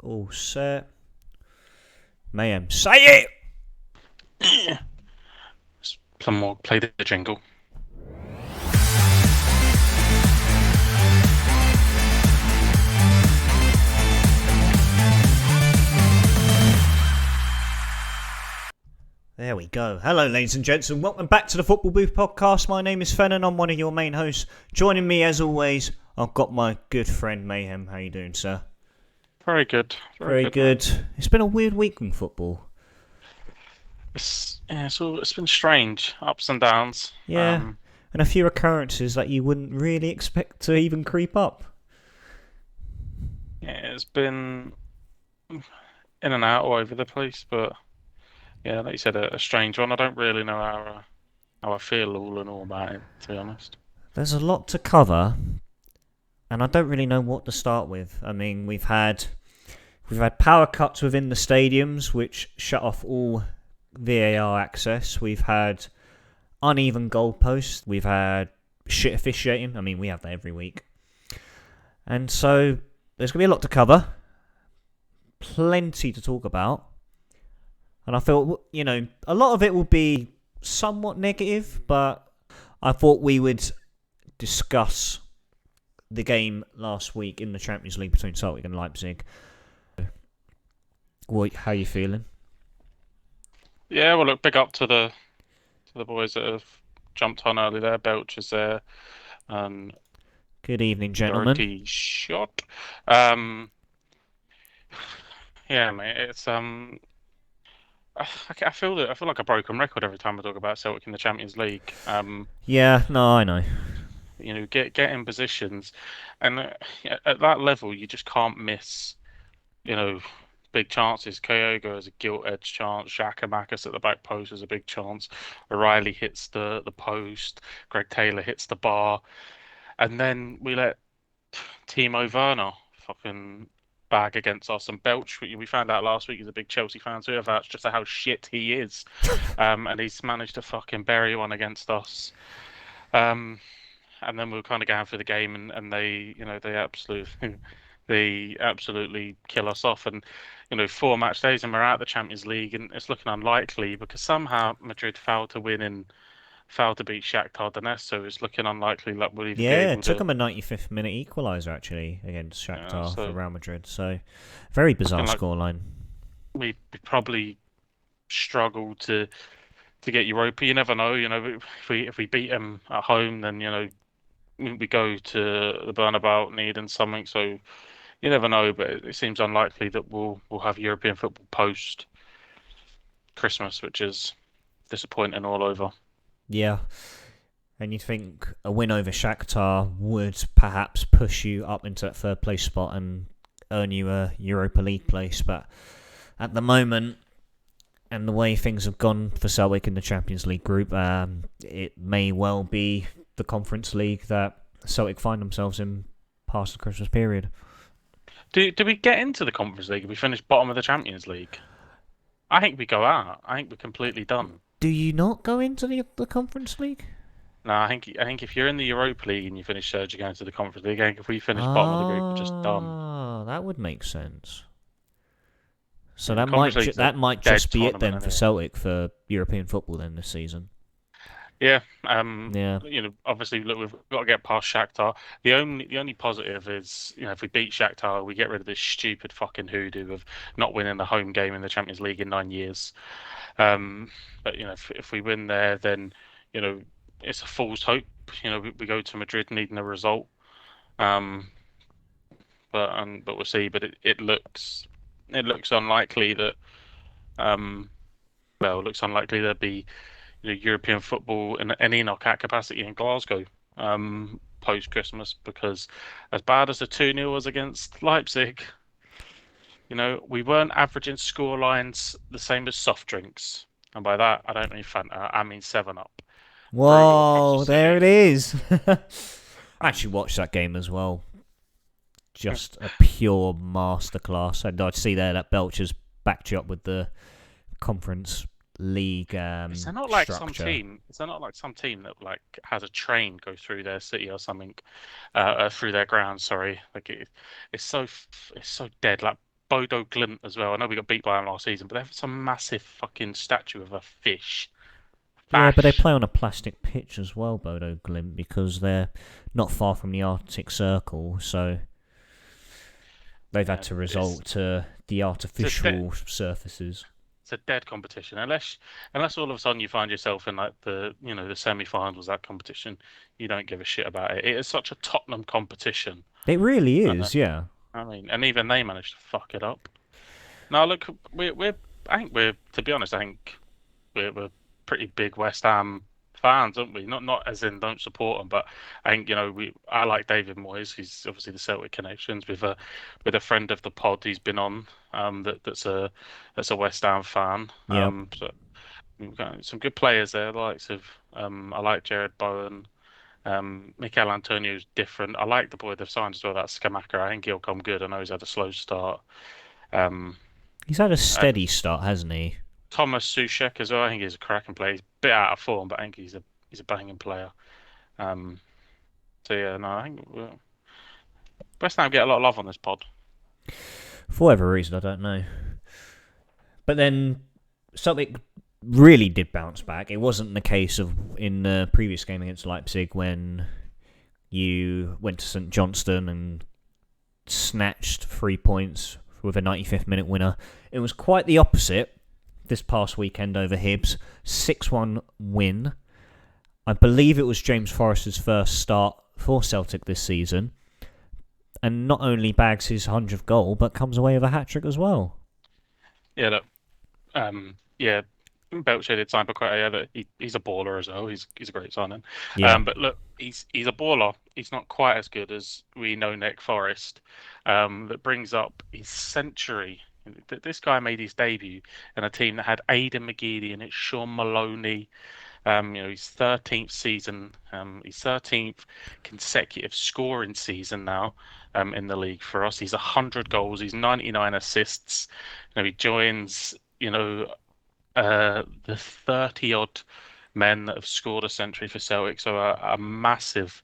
All set. Mayhem, say it! Some more. Play the jingle. There we go. Hello, ladies and gents, and welcome back to the Football Booth podcast. My name is Fennan. I'm one of your main hosts. Joining me, as always, I've got my good friend Mayhem. How you doing, sir? Very good. Very good. It's been a weird week in football. It's been strange, ups and downs. Yeah, and a few occurrences that you wouldn't really expect to even creep up. Yeah, it's been in and out all over the place, but yeah, like you said, a strange one. I don't really know how I feel all in all about it, to be honest. There's a lot to cover, and I don't really know what to start with. I mean, we've had power cuts within the stadiums, which shut off all VAR access. We've had uneven goalposts. We've had shit officiating. I mean, we have that every week. And so there's going to be a lot to cover. Plenty to talk about. And I felt, a lot of it will be somewhat negative, but I thought we would discuss the game last week in the Champions League between Celtic and Leipzig. How are you feeling? Yeah, well, look, big up to the boys that have jumped on early there. Belch is there, and good evening, gentlemen. Doherty shot. Yeah, mate, it's I feel like a broken record every time I talk about Celtic in the Champions League. Yeah, no, I know. Get in positions, and at that level, you just can't miss. Big chances. Kyogo has a gilt-edged chance. Xhaka Marcus at the back post has a big chance. O'Reilly hits the post. Greg Taylor hits the bar, and then we let Timo Werner fucking bag against us. And Belch, we found out last week, he's a big Chelsea fan, so that's just how shit he is. And he's managed to fucking bury one against us. And then we were kind of going for the game, and they absolutely kill us off. And 4 match days and we're out of the Champions League, and it's looking unlikely because somehow Madrid failed to beat Shakhtar Donetsk, so it's looking unlikely that we'll even be able it took them a 95th minute equaliser actually against Shakhtar for Real Madrid. So very bizarre scoreline. We probably struggle to get Europa. You never know. If we beat them at home, then we go to the Bernabeu needing something. So you never know, but it seems unlikely that we'll have European football post Christmas, which is disappointing all over. Yeah. And you think a win over Shakhtar would perhaps push you up into that third place spot and earn you a Europa League place, but at the moment, and the way things have gone for Celtic in the Champions League group, it may well be the Conference League that Celtic find themselves in past the Christmas period. Do we get into the Conference League if we finish bottom of the Champions League? I think we go out. I think we're completely done. Do you not go into the Conference League? No, I think if you're in the Europa League and you finish third, you go into the Conference League. I think if we finish bottom of the group, we're just done. Oh, that would make sense. So that might just be it then for Celtic for European football then this season. Yeah. Yeah. Obviously, look, we've got to get past Shakhtar. The only positive is, if we beat Shakhtar, we get rid of this stupid fucking hoodoo of not winning the home game in the Champions League in 9 years. But if we win there, then it's a fool's hope. We go to Madrid needing a result. But we'll see. But it looks unlikely that it looks unlikely there'd be European football in any knockout capacity in Glasgow post Christmas, because as bad as the 2-0 was against Leipzig, we weren't averaging score lines the same as soft drinks, and by that I don't mean Fanta, I mean 7-Up. Whoa, there it is. I actually watched that game as well. Just a pure masterclass, and I'd see there that Belch has backed you up with the Conference League Is there not like structure. some team that like has a train go through their city or something, through their ground? Sorry, like it's so dead. Like Bodo Glint as well. I know we got beat by him last season, but they have some massive fucking statue of a fish. Yeah, but they Bash. play on a plastic pitch as well, Bodo Glimt, because they're not far from the Arctic Circle, so they've had Yeah, to resort to the it's a artificial surfaces. it's a dead competition unless all of a sudden you find yourself in like the semi-finals of that competition, you don't give a shit about it. It is such a Tottenham competition. It really Uh, is, yeah. I mean, and even they managed to fuck it up. Now look, we're I think we're to be honest, I think we're pretty big West Ham fans, aren't we? Not as in don't support them, but I think I like David Moyes. He's obviously the Celtic connections with a friend of the pod he's been on. That's a West Ham fan. Yeah. So we've got some good players there. The likes of I like Jared Bowen. Mikel Antonio's different. I like the boy they've signed as well. That's Skamaka. I think he'll come good. I know he's had a slow start. Um, He's had a uh, steady start, hasn't he? Thomas Soucek as well. I think he's a cracking player. He's a bit out of form, but I think he's a banging player. Um, so yeah, no, I think West Ham get a lot of love on this pod. For whatever reason, I don't know. But then Celtic really did bounce back. It wasn't the case of in the previous game against Leipzig when you went to St Johnstone and snatched 3 points with a 95th minute winner. It was quite the opposite this past weekend over Hibs. 6-1 win. I believe it was James Forrest's first start for Celtic this season. And not only bags his 100th goal, but comes away with a hat-trick as well. Yeah, look, yeah, Belcher did sign Paqueta. Yeah, he's a baller as well. He's a great signing. Yeah. But look, he's a baller. He's not quite as good as we know Nick Forrest. That brings up his century. This guy made his debut in a team that had Aidan McGeady and it's Sean Maloney. His 13th season, his 13th consecutive scoring season now, in the league for us. He's 100 goals, he's 99 assists. He joins, the 30 odd men that have scored a century for Celtic. So a massive,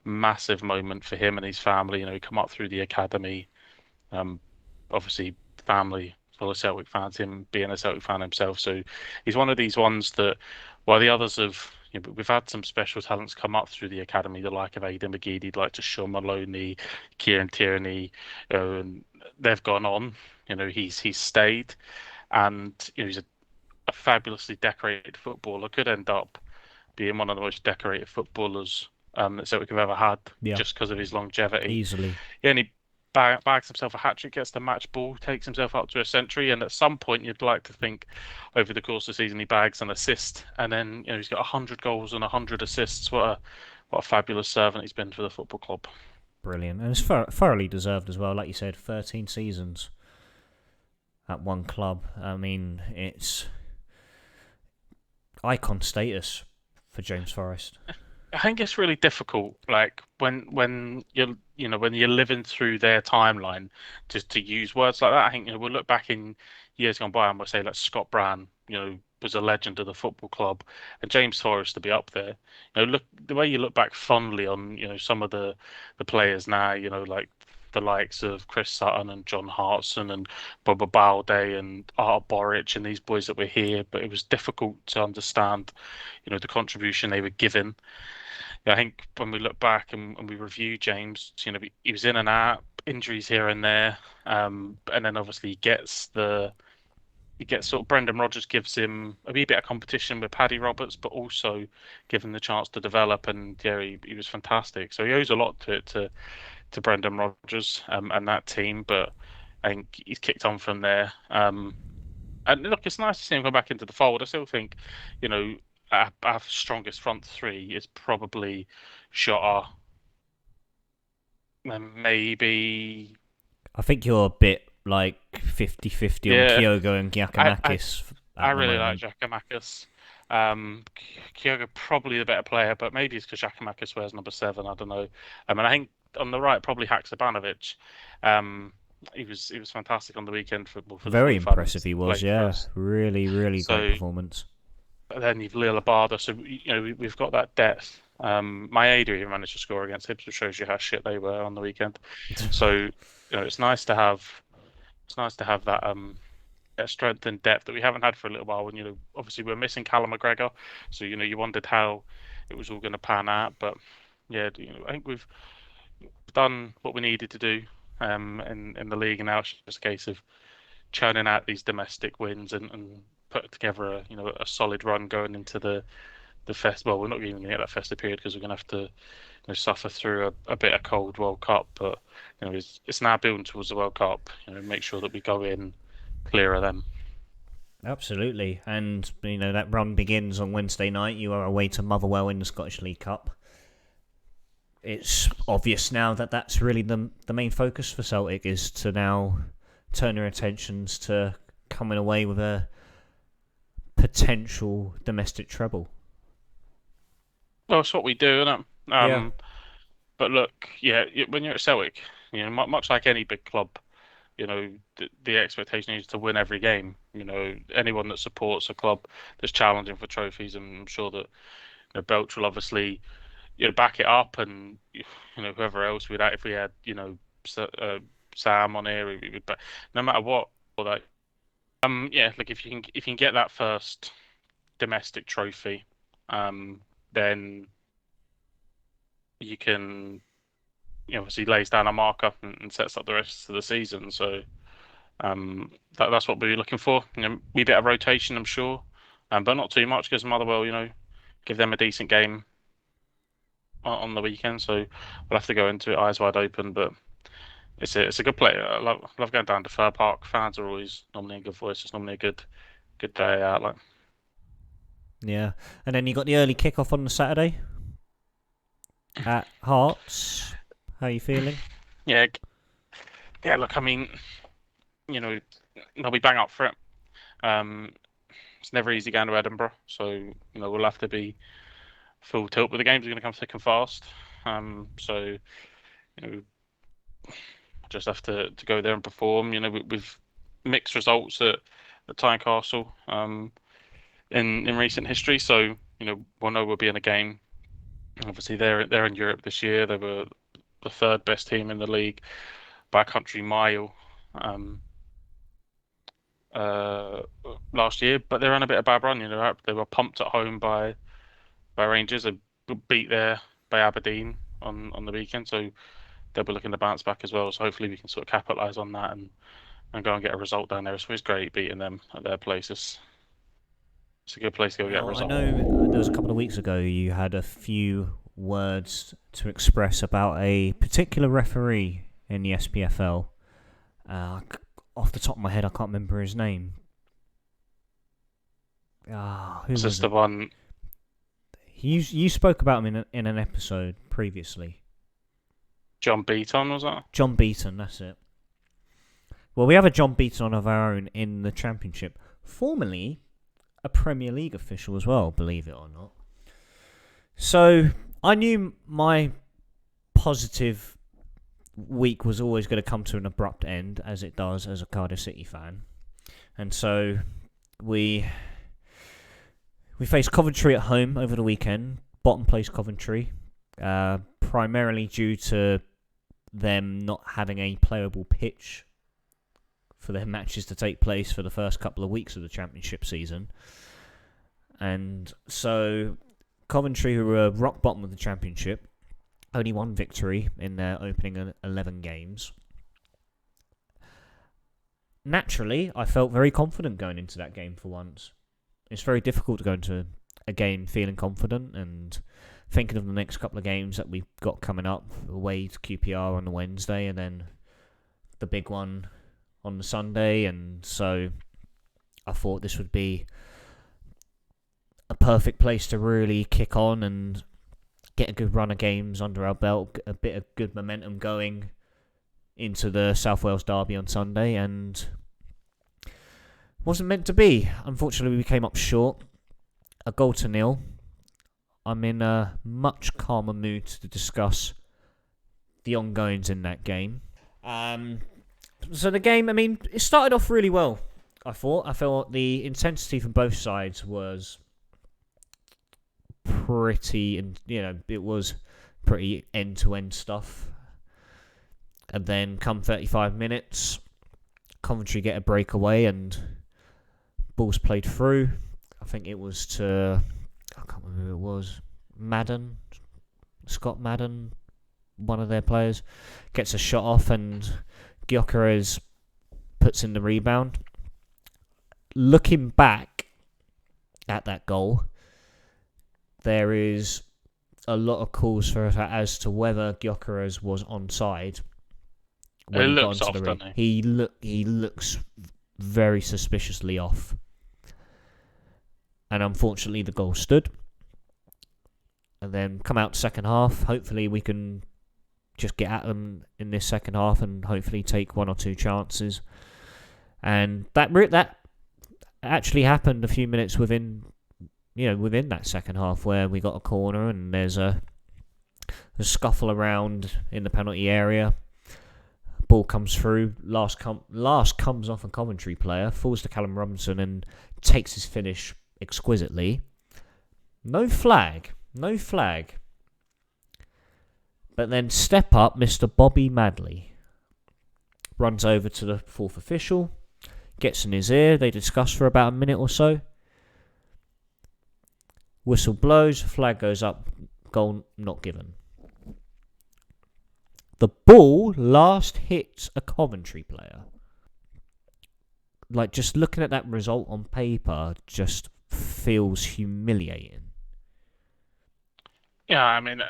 massive moment for him and his family. He come up through the academy. Um, Obviously, family full of Celtic fans, him being a Celtic fan himself. So he's one of these ones that, while the others have, we've had some special talents come up through the academy, the like of Aidan McGeady, like to Sean Maloney, Kieran Tierney, and they've gone on. He's stayed, and he's a fabulously decorated footballer. Could end up being one of the most decorated footballers that Celtic have ever had, Yeah. just because of his longevity. Easily. Yeah, and he bags himself a hat trick, gets the match ball, takes himself up to a century, and at some point you'd like to think over the course of the season he bags an assist, and then he's got 100 goals and 100 assists. What a fabulous servant he's been for the football club. Brilliant. And it's thoroughly deserved as well. Like you said, 13 seasons at one club. I mean, it's icon status for James Forrest. I think it's really difficult, like when you're living through their timeline, just to use words like that. I think we'll look back in years gone by and we'll say like Scott Brown, was a legend of the football club, and James Forrest to be up there. Look the way you look back fondly on some of the players now, like the likes of Chris Sutton and John Hartson and Bubba Balde and Art Boric and these boys that were here, but it was difficult to understand, the contribution they were giving. Yeah, I think when we look back and we review James, he was in and out, injuries here and there, and then obviously he gets sort of Brendan Rodgers gives him a wee bit of competition with Paddy Roberts, but also give him the chance to develop, and yeah, he was fantastic. So he owes a lot to Brendan Rodgers and that team, but I think he's kicked on from there. And look, it's nice to see him come back into the fold. I still think, you know, our strongest front three is probably Shota, and maybe I think you're a bit like 50-50 on yeah. Kyogo and I I, Giacomakis I at the really like moment. Giacomakis. Kyogo probably the better player, but maybe it's because Giacomakis wears number 7. I don't know. And I think on the right probably Haksabanovic. He was fantastic on the weekend for the Very 45 impressive minutes he he was, played for yeah. us. Really, really great So performance. then you've Lil Abada, so we've got that depth. Maeda even managed to score against Hibs, which shows you how shit they were on the weekend. So it's nice to have it's nice to have that strength and depth that we haven't had for a little while. And obviously we're missing Callum McGregor, so you wondered how it was all going to pan out. But yeah, I think we've done what we needed to do in the league, and now it's just a case of churning out these domestic wins and put together a solid run going into the fest. Well, we're not even going to get that festive period because we're going to have to suffer through a bit of cold World Cup. But it's now building towards the World Cup. Make sure that we go in clear of them. Absolutely, and that run begins on Wednesday night. You are away to Motherwell in the Scottish League Cup. It's obvious now that that's really the main focus for Celtic, is to now turn their attentions to coming away with a potential domestic treble. Well, it's what we do, isn't it? Yeah. But look, yeah, when you're at Celtic, much like any big club, the expectation is to win every game. Anyone that supports a club that's challenging for trophies, and I'm sure that Belch will obviously back it up, and whoever else we'd have, if we had Sam on here, we would. But no matter what, or that yeah, like if you can get that first domestic trophy, then you can obviously lays down a marker and sets up the rest of the season. So that's what we're looking for. We bit of rotation, I'm sure, but not too much because Motherwell, give them a decent game on the weekend. So we'll have to go into it eyes wide open. But it's a good play. I love going down to Fir Park. Fans are always normally a good voice. It's normally a good day out. Like, Yeah, and then you got the early kickoff on the Saturday at Hearts. How are you feeling? yeah, yeah. Look, I mean, they'll be bang up for it. It's never easy going to Edinburgh, so we'll have to be full tilt. But the games are going to come thick and fast. So just have to go there and perform. With mixed results at Tynecastle in recent history, so we'll know we'll be in a game. Obviously, they're in Europe this year. They were the third best team in the league by a country mile last year, but they're on a bit of a bad run. They were pumped at home by Rangers. They were beat there by Aberdeen on the weekend, so they'll be looking to bounce back as well. So hopefully we can sort of capitalise on that and go and get a result down there. It's always great beating them at their places. It's a good place to go get a Well, I result. know there was a couple of weeks ago you had a few words to express about a particular referee in the SPFL. Off the top of my head, I can't remember his name. Who Is was this it? the one? You spoke about him in an episode previously. John Beaton, was that? John Beaton, that's it. Well, we have a John Beaton of our own in the Championship, formerly a Premier League official as well, believe it or not. So I knew my positive week was always going to come to an abrupt end, as it does as a Cardiff City fan. And so we faced Coventry at home over the weekend, bottom place Coventry, primarily due to them not having a playable pitch for their matches to take place for the first couple of weeks of the Championship season. And so Coventry, who were rock bottom of the Championship, only one victory in their opening 11 games. Naturally, I felt very confident going into that game for once. It's very difficult to go into a game feeling confident and thinking of the next couple of games that we've got coming up, away to QPR on the Wednesday and then the big one on the Sunday. And so I thought this would be a perfect place to really kick on and get a good run of games under our belt, a bit of good momentum going into the South Wales derby on Sunday, and wasn't meant to be. Unfortunately, we came up short, 1-0. I'm in a much calmer mood to discuss the ongoings in that game. So the game, I mean, it started off really well, I thought. I felt the intensity from both sides was pretty, and it was pretty end-to-end stuff. And then come 35 minutes, Coventry get a breakaway and ball's played through. I think it was to, I can't remember who it was, Scott Madden, one of their players, gets a shot off and Gyökeres puts in the rebound. Looking back at that goal, there is a lot of calls for as to whether Gyökeres was onside when he got onto the ring. He looks very suspiciously off. And unfortunately the goal stood. And then come out second half. Hopefully we can just get at them in this second half and hopefully take one or two chances. And that actually happened a few minutes within that second half, where we got a corner and there's a scuffle around in the penalty area. Ball comes through. Last comes off a Coventry player, falls to Callum Robinson and takes his finish exquisitely. No flag. But then step up Mr. Bobby Madley. Runs over to the fourth official. Gets in his ear. They discuss for about a minute or so. Whistle blows. Flag goes up. Goal not given. The ball last hits a Coventry player. Like, just looking at that result on paper just feels humiliating. Yeah, I mean,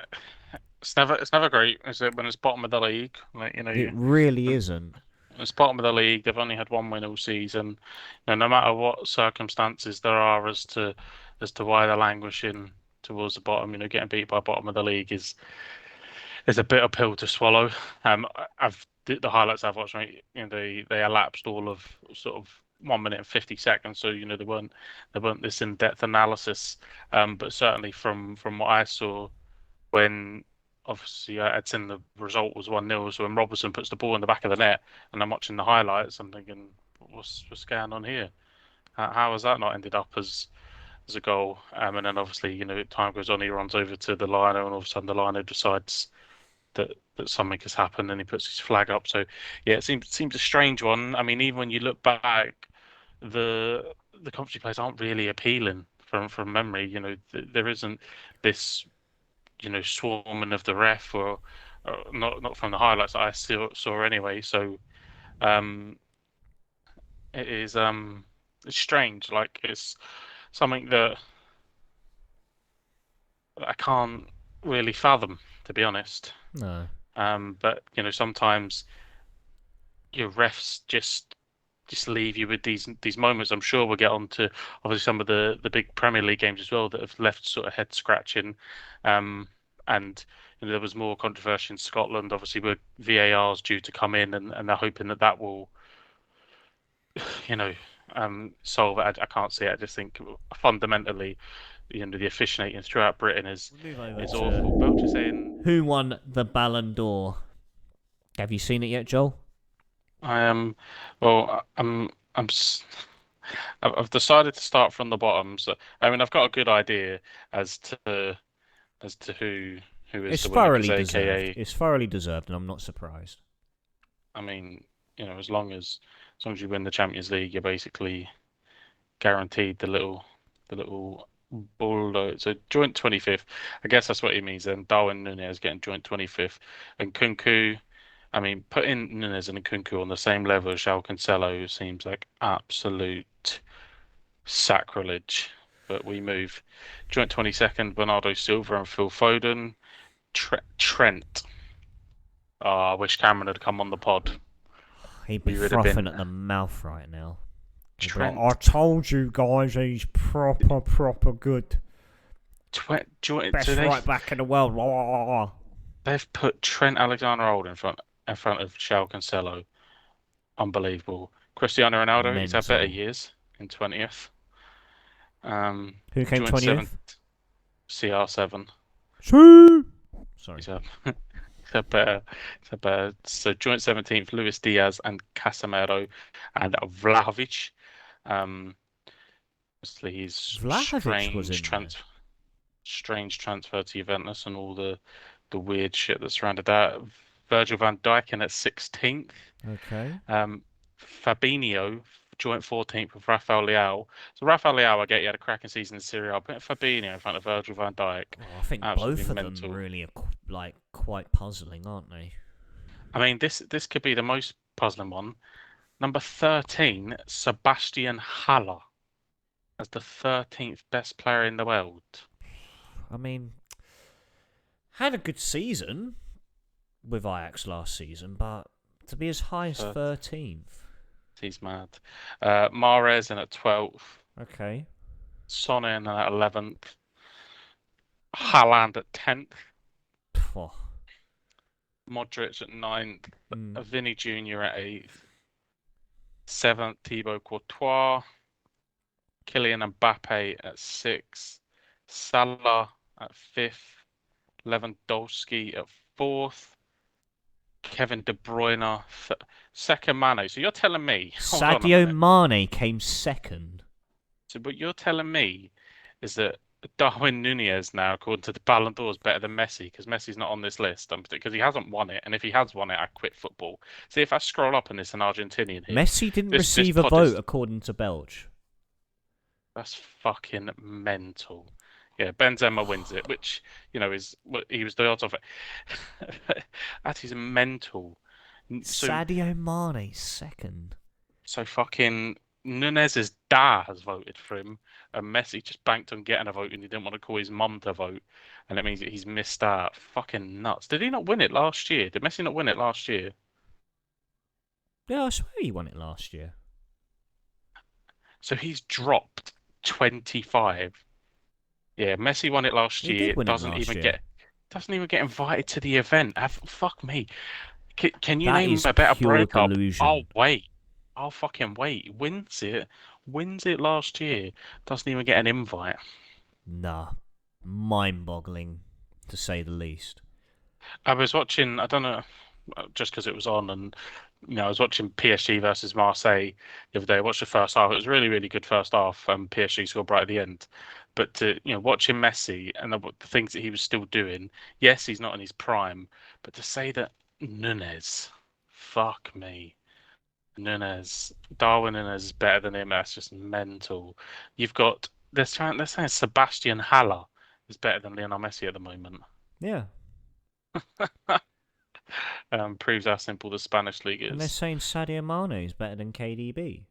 it's never great, is it, when it's bottom of the league? Like, it really isn't. It's bottom of the league. They've only had one win all season. No matter what circumstances there are as to why they're languishing towards the bottom, getting beat by bottom of the league is a bitter pill to swallow. The highlights I've watched, they elapsed all of sort of 1 minute and 50 seconds, so they weren't this in-depth analysis. But certainly from what I saw, when obviously I'd seen the result was 1-0, so when Robertson puts the ball in the back of the net, and I'm watching the highlights, I'm thinking, what's going on here? How has that not ended up as a goal? And then obviously, time goes on, he runs over to the liner, and all of a sudden the liner decides that something has happened, and he puts his flag up. So yeah, it seems a strange one. I mean, even when you look back, the Coventry players aren't really appealing from memory. There isn't this swarming of the ref, or not from the highlights that I saw anyway. So it is it's strange. Like, it's something that I can't really fathom, to be honest. No. But sometimes your refs just leave you with these moments. I'm sure we'll get on to obviously some of the big Premier League games as well that have left sort of head scratching. And there was more controversy in Scotland, obviously, where VAR's due to come in, and they're hoping that will solve it. I can't see it. I just think fundamentally, the officiating throughout Britain is awful. Belcher saying, who won the Ballon d'Or? Have you seen it yet, Joel? I am. Well, I've decided to start from the bottom. So I mean, I've got a good idea as to who is the winner. It's thoroughly deserved, and I'm not surprised. I mean, as long as you win the Champions League, you're basically guaranteed the little ball. So joint 25th. I guess that's what he means. Then Darwin Núñez getting joint 25th, and Kunku. I mean, putting Núñez and Kunku on the same level as João Cancelo seems like absolute sacrilege. But we move. Joint 22nd, Bernardo Silva and Phil Foden. Trent. Oh, I wish Cameron had come on the pod. He'd be frothing at the mouth right now. Trent. Like, I told you guys, he's proper good. Best right back in the world. They've put Trent Alexander-Arnold in front of João Cancelo. Unbelievable. Cristiano Ronaldo, he's had better years in 20th. Who came 20th? CR7. Sorry. He's had better. So joint 17th, Luis Diaz and Casemiro and Vlahovic. Obviously, he's strange transfer to Juventus and all the weird shit that surrounded that. Virgil van Dijk in at 16th. Okay. Fabinho, joint 14th with Rafael Leao. So Rafael Leao, I get he had a cracking season in Serie A, but Fabinho in front of Virgil van Dijk, Oh, I think absolutely both of them mental. really are like quite puzzling, aren't they? I mean, this could be the most puzzling one. Number 13, Sebastian Haller as the 13th best player in the world. I mean, had a good season with Ajax last season, but to be as high as So 13th. he's mad. Mahrez in at 12th. Okay. Son in at 11th. Haaland at 10th. Oh. Modric at 9th. Mm. Vinny Jr. at 8th. 7th, Thibaut Courtois. Kylian Mbappe at 6th. Salah at 5th. Lewandowski at 4th. Kevin De Bruyne, second Mane. So you're telling me, hold on a Sadio minute. Mane came second. So what you're telling me is that Darwin Nunez now, according to the Ballon d'Or, is better than Messi because Messi's not on this list because he hasn't won it. And if he has won it, I quit football. See, if I scroll up and it's an Argentinian here, Messi didn't this receive a pod vote is according to Belge. that's fucking mental. Yeah, Benzema wins it, which is what he was the odds of it. That is mental. So Sadio Mane second. So fucking Nunez's dad has voted for him, and Messi just banked on getting a vote, and he didn't want to call his mum to vote, and it means that he's missed out. Fucking nuts! Did he not win it last year? Did Messi not win it last year? Yeah, I swear he won it last year. So he's dropped 25. Yeah, Messi won it last He year. did win it last year. Doesn't even get invited to the event. Fuck me. Can you That name is a better pure breakup? I'll delusion. wait. I'll fucking wait. Wins it last year. Doesn't even get an invite. Nah. Mind-boggling, to say the least. I was watching, I don't know, just because it was on, and I was watching PSG versus Marseille the other day. I watched the first half. It was really, really good first half, and PSG scored right at the end. But watching Messi and the things that he was still doing, yes, he's not in his prime, but to say that Nunez, fuck me, Darwin Nunez is better than him. That's just mental. You've got they're saying Sebastian Haller is better than Lionel Messi at the moment. Yeah. Proves how simple the Spanish league And they're is. saying Sadio Mane is better than KDB.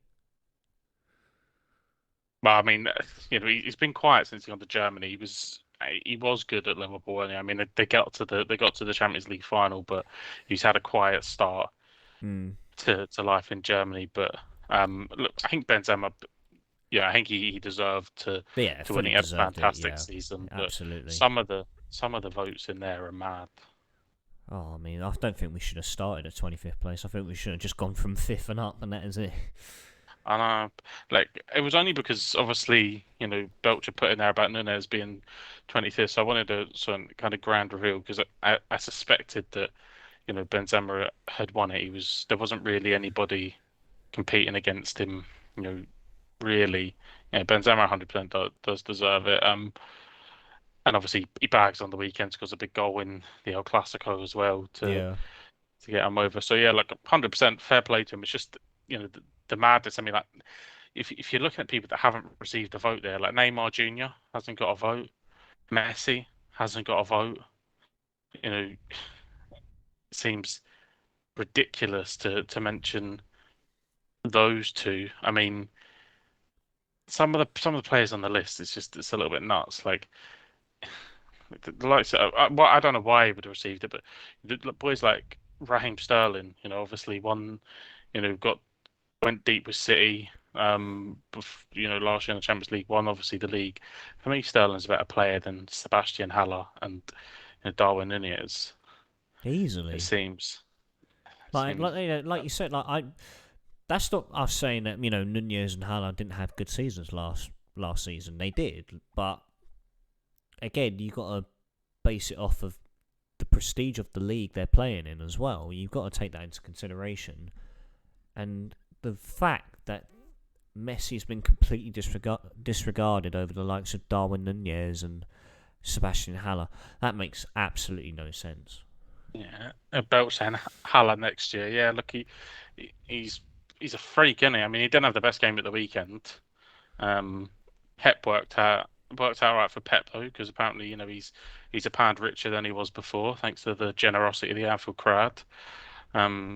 Well, I mean, he's been quiet since he went to Germany. He was good at Liverpool. I mean, they got to the Champions League final, but he's had a quiet start Hmm. to life in Germany. But look, I think Benzema, yeah, I think he deserved to But yeah, to fully winning a deserved it. fantastic Yeah, season. But absolutely. some of the votes in there are mad. Oh, I mean, I don't think we should have started at 25th place. I think we should have just gone from 5th and up, and that is it. And like it was only because obviously Belcher put in there about Nunez being 25th, so I wanted a sort of kind of grand reveal because I suspected that Benzema had won it. There wasn't really anybody competing against him, really. Benzema 100% does deserve it. And obviously he bags on the weekends because a big goal in the El Clasico as well Yeah. to get him over. So yeah, like 100% fair play to him. It's just the madness. I mean, like if you're looking at people that haven't received a vote there, like Neymar Jr. hasn't got a vote, Messi hasn't got a vote. It seems ridiculous to mention those two. I mean, some of the players on the list, it's a little bit nuts. Like the likes of, well, I don't know why he would have received it, but the boys like Raheem Sterling, obviously won, got went deep with City. Last year in the Champions League, won obviously the league. For me, Sterling's a better player than Sebastian Haller and Darwin Nunez. It Easily. seems. It Like, seems. like you said, that's not us saying that Nunez and Haller didn't have good seasons last season. They did, but again, you got to base it off of the prestige of the league they're playing in as well. You've got to take that into consideration, and the fact that Messi's been completely disregarded over the likes of Darwin Nunez and Sebastian Haller, that makes absolutely no sense. Yeah, Belch and Haller next year. Yeah, look, he's he's a freak, isn't he? I mean, he didn't have the best game at the weekend. Um, Pep worked out right for Pep though, because apparently he's a pound richer than he was before, thanks to the generosity of the Anfield crowd,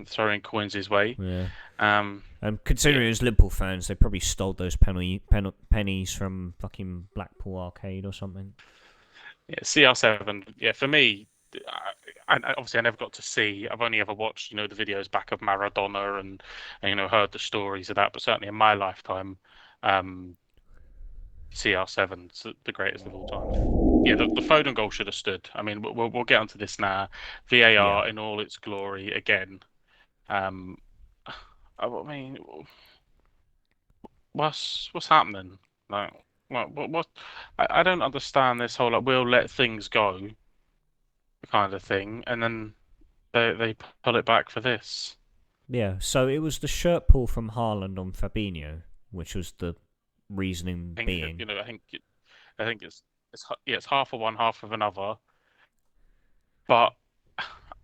throwing coins his way. Yeah. Um, Considering yeah, it was Liverpool fans, they probably stole those pennies from fucking Blackpool Arcade or something. yeah, CR7. Yeah, for me, obviously I never got to see. I've only ever watched, the videos back of Maradona and heard the stories of that. But certainly in my lifetime, um, CR7's the greatest of all time. Yeah, the Foden goal should have stood. I mean, we'll get onto this now. Yeah. VAR in all its glory again. Um, I mean, what's happening? Like, what? I don't understand this whole like we'll let things go kind of thing, and then they pull it back for this. Yeah, so it was the shirt pull from Haaland on Fabinho, which was the reasoning I think being. I think it's half of one, half of another, but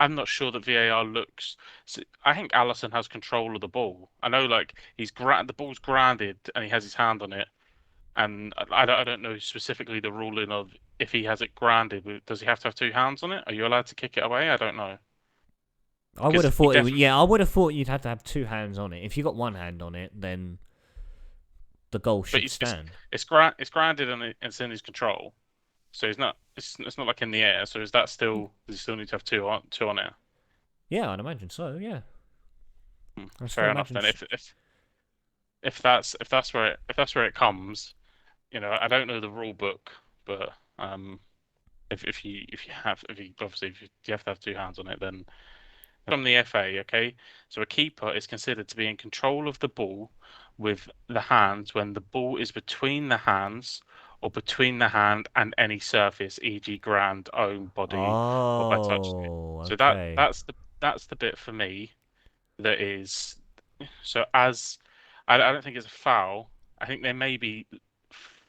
I'm not sure that VAR looks. So I think Allison has control of the ball. I know, like the ball's grounded and he has his hand on it, and I don't know specifically the ruling of if he has it grounded. Does he have to have two hands on it? Are you allowed to kick it away? I don't know I would because have he thought definitely. I would have thought you'd have to have two hands on it. If you got one hand on it, then the goal But should it's stand. it's grounded and it's in his control. So he's not. It's not like in the air. So is that still? Does he still need to have two on it? Yeah, I'd imagine so. Yeah, I still Fair enough imagine. then. If that's where it comes, I don't know the rule book, but if you have to have two hands on it, then from the FA, okay. So a keeper is considered to be in control of the ball with the hands when the ball is between the hands or between the hand and any surface, e.g., ground, own body, or by touching it. Oh, So that okay. that's the bit for me that is so as I don't think it's a foul. I think they maybe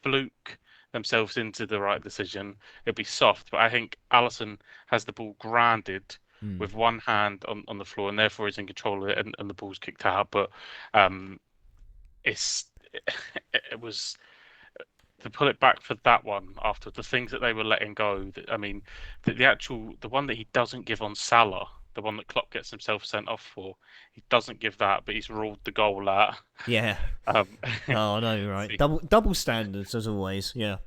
fluke themselves into the right decision. It'll be soft, but I think Allison has the ball grounded Hmm. with one hand on the floor and therefore is in control of it and the ball's kicked out. But um it's it was to pull it back for that one after the things that they were letting go. I mean, the one that he doesn't give on Salah, the one that Klopp gets himself sent off for, he doesn't give that, but he's ruled the goal out. Yeah. Um, No, I know you're right. see, Double standards as always. Yeah.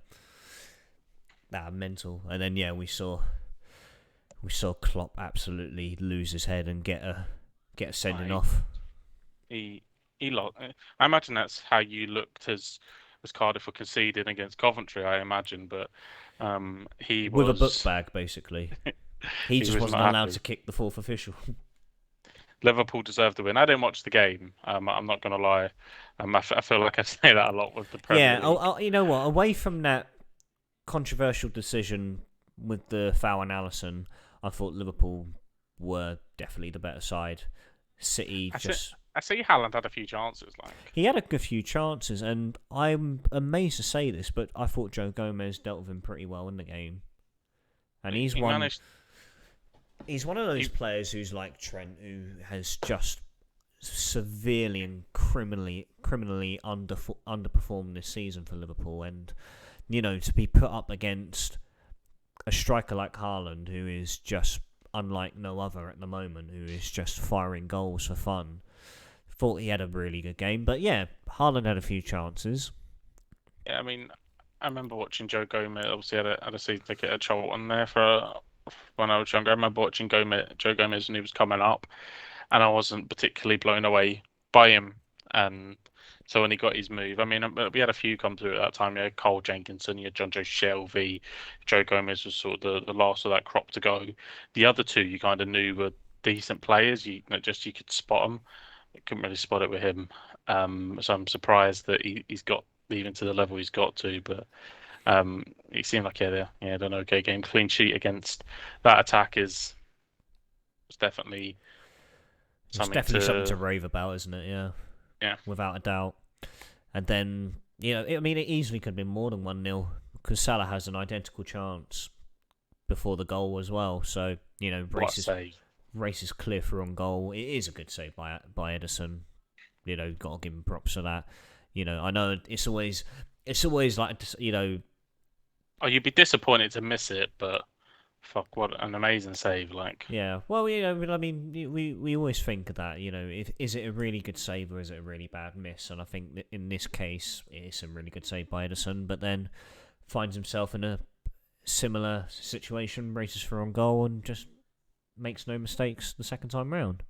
Mental. And then we saw Klopp absolutely lose his head and get a sending I, off he he lost. I imagine that's how you looked as Cardiff were conceding against Coventry. I imagine, but he with a book was bag basically. He he just was wasn't not allowed to happy. kick the fourth official. Liverpool deserved the win. I didn't watch the game. I'm not going to lie. I feel like I say that a lot with the Premier Yeah. League. You know what? Away from that controversial decision with the foul on Allison, I thought Liverpool were definitely the better side. City I see, just I see Haaland had a few chances. Like he had a good few chances, and I'm amazed to say this, but I thought Joe Gomez dealt with him pretty well in the game. And he's he one. managed. He's one of those He, players who's like Trent, who has just severely and criminally underperformed this season for Liverpool, and to be put up against a striker like Haaland, who is just unlike no other at the moment, who is just firing goals for fun. Thought he had a really good game, but yeah, Haaland had a few chances. yeah, I mean, I remember watching Joe Gomez. Obviously, had a season ticket at Charlton there for when I was younger. I remember watching Joe Gomez when he was coming up, and I wasn't particularly blown away by him. And so when he got his move, I mean, we had a few come through at that time. You had Cole Jenkinson, you had John Joe Shelvey, Joe Gomez was sort of the last of that crop to go. The other two you kind of knew were decent players. You could spot them. You couldn't really spot it with him. So I'm surprised that he's got even to the level he's got to. But he seemed like he had an okay game. Clean sheet against that attack is was definitely It's something definitely something to to rave about, isn't it? Yeah, yeah. without a doubt. And then I mean, it easily could have been more than 1-0 because Salah has an identical chance before the goal as well. So What a save! races clear for on goal. It is a good save by Edison. got to give him props for that. I know it's always like Oh, you'd be disappointed to miss it, but fuck, what an amazing save! Like, yeah. Well, I mean, we always think of that. Is it a really good save or is it a really bad miss? And I think that in this case, it's a really good save by Ederson, but then finds himself in a similar situation, races for on goal, and just makes no mistakes the second time round.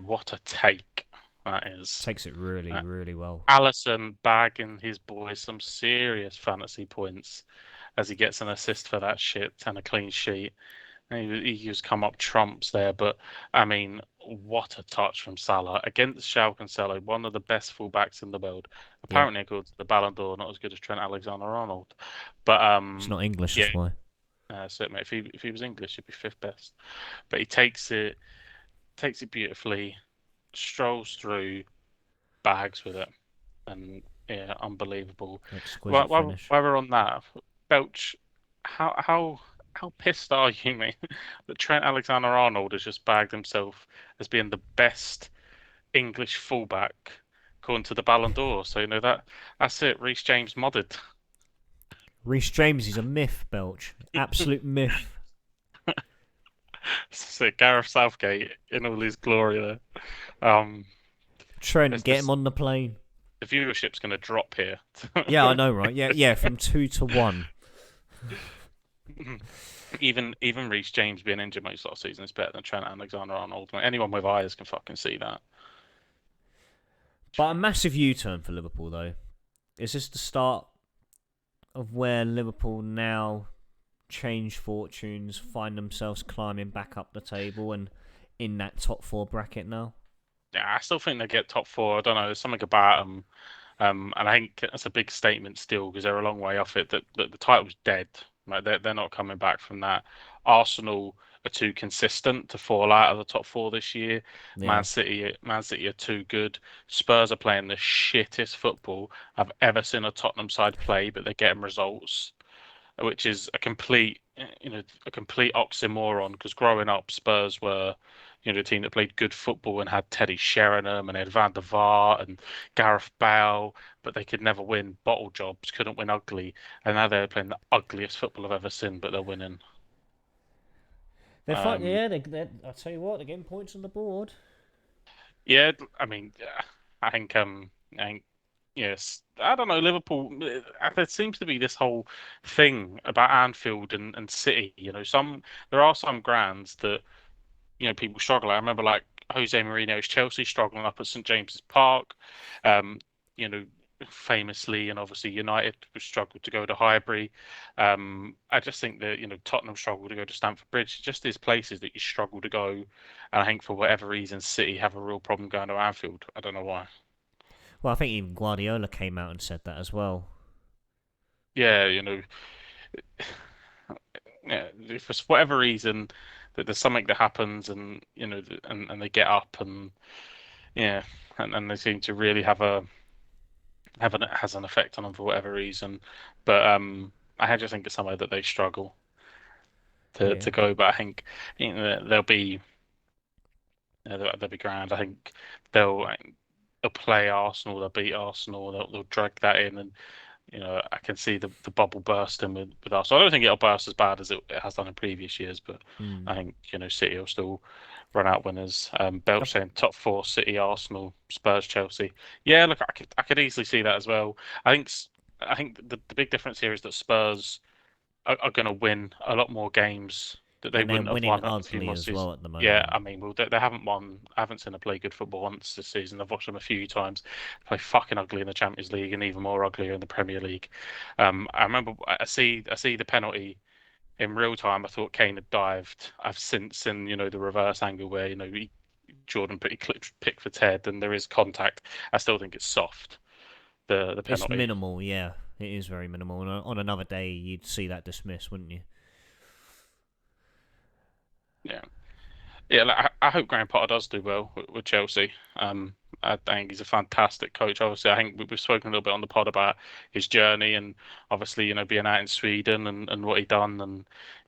what a take that is. Takes it really, Uh, really well. Allison bagging his boys some serious fantasy points as he gets an assist for that shit and a clean sheet. He just come up trumps there, but I mean, what a touch from Salah against Schalke and Salah, one of the best fullbacks in the world. Yeah, Apparently, according to the Ballon d'Or, not as good as Trent Alexander-Arnold, but it's not English, yeah, that's why. so mate, if he was English, he'd be fifth best. But he takes it beautifully, strolls through, bags with it, and yeah, unbelievable. Exquisite While finish. we're on that, Belch, how pissed are you, mate, that Trent Alexander-Arnold has just bagged himself as being the best English fullback according to the Ballon d'Or? So that's it. Reece James modded. Reece James is a myth, Belch. Absolute myth. So Gareth Southgate in all his glory there. Trent, There's get him this on the plane. the viewership's going to drop here. Yeah, I know, right? Yeah, yeah, from 2 to 1. Even Reece James being injured most of the season is better than Trent Alexander-Arnold. Anyone with eyes can fucking see that. But a massive U-turn for Liverpool, though. Is this the start of where Liverpool now change fortunes, find themselves climbing back up the table and in that top four bracket now? Yeah, I still think they get top four. I don't know. There's something about them, and I think that's a big statement still because they're a long way off it. That the title's dead. Like they're not coming back from that. Arsenal are too consistent to fall out of the top four this year. Yeah. Man City are too good. Spurs are playing the shittest football I've ever seen a Tottenham side play, but they're getting results, which is a complete oxymoron because growing up Spurs were a team that played good football and had Teddy Sheringham and Ed van der Vaart and Gareth Bale, but they could never win bottle jobs, couldn't win ugly, and now they're playing the ugliest football I've ever seen, but they're winning. They're fine. um Yeah, I'll tell you what, they're getting points on the board. yeah, I mean, I think yes, I don't know. Liverpool, there seems to be this whole thing about Anfield and City. There are some grounds that people struggle. I remember like Jose Mourinho's Chelsea struggling up at St James's Park, um, you know, famously, and obviously United struggled to go to Highbury. I just think that Tottenham struggled to go to Stamford Bridge. It just these places that you struggle to go, and I think for whatever reason, City have a real problem going to Anfield. I don't know why. Well, I think even Guardiola came out and said that as well. Yeah, yeah, if for whatever reason that there's something that happens, and and they get up, and yeah, and they seem to really has an effect on them for whatever reason. But I just think it's somewhere that they struggle Yeah. to go. But I think they'll be they'll be grand. I think they'll they'll play Arsenal, they'll beat Arsenal, they'll drag that in, and I can see the bubble bursting with Arsenal. I don't think it'll burst as bad as it has done in previous years, but Mm. I think City will still run out winners. Belch saying top four: City, Arsenal, Spurs, Chelsea. Yeah, look, I could easily see that as well. I think the big difference here is that Spurs are going to win a lot more games that they And they're wouldn't have winning won a few ugly more as seasons. well at the Yeah, moment. I mean, well, they haven't won. I haven't seen them play good football once this season. I've watched them a few times. Play fucking ugly in the Champions League and even more uglier in the Premier League. I remember I see the penalty in real time. I thought Kane had dived. I've since seen the reverse angle where Jordan put he clipped Pickford's head and there is contact. I still think it's soft. The It's penalty. minimal, yeah. It is very minimal. On another day, you'd see that dismissed, wouldn't you? Yeah. Yeah, like, I hope Graham Potter does do well with Chelsea. I think he's a fantastic coach. Obviously, I think we've spoken a little bit on the pod about his journey and obviously, being out in Sweden and what he done and,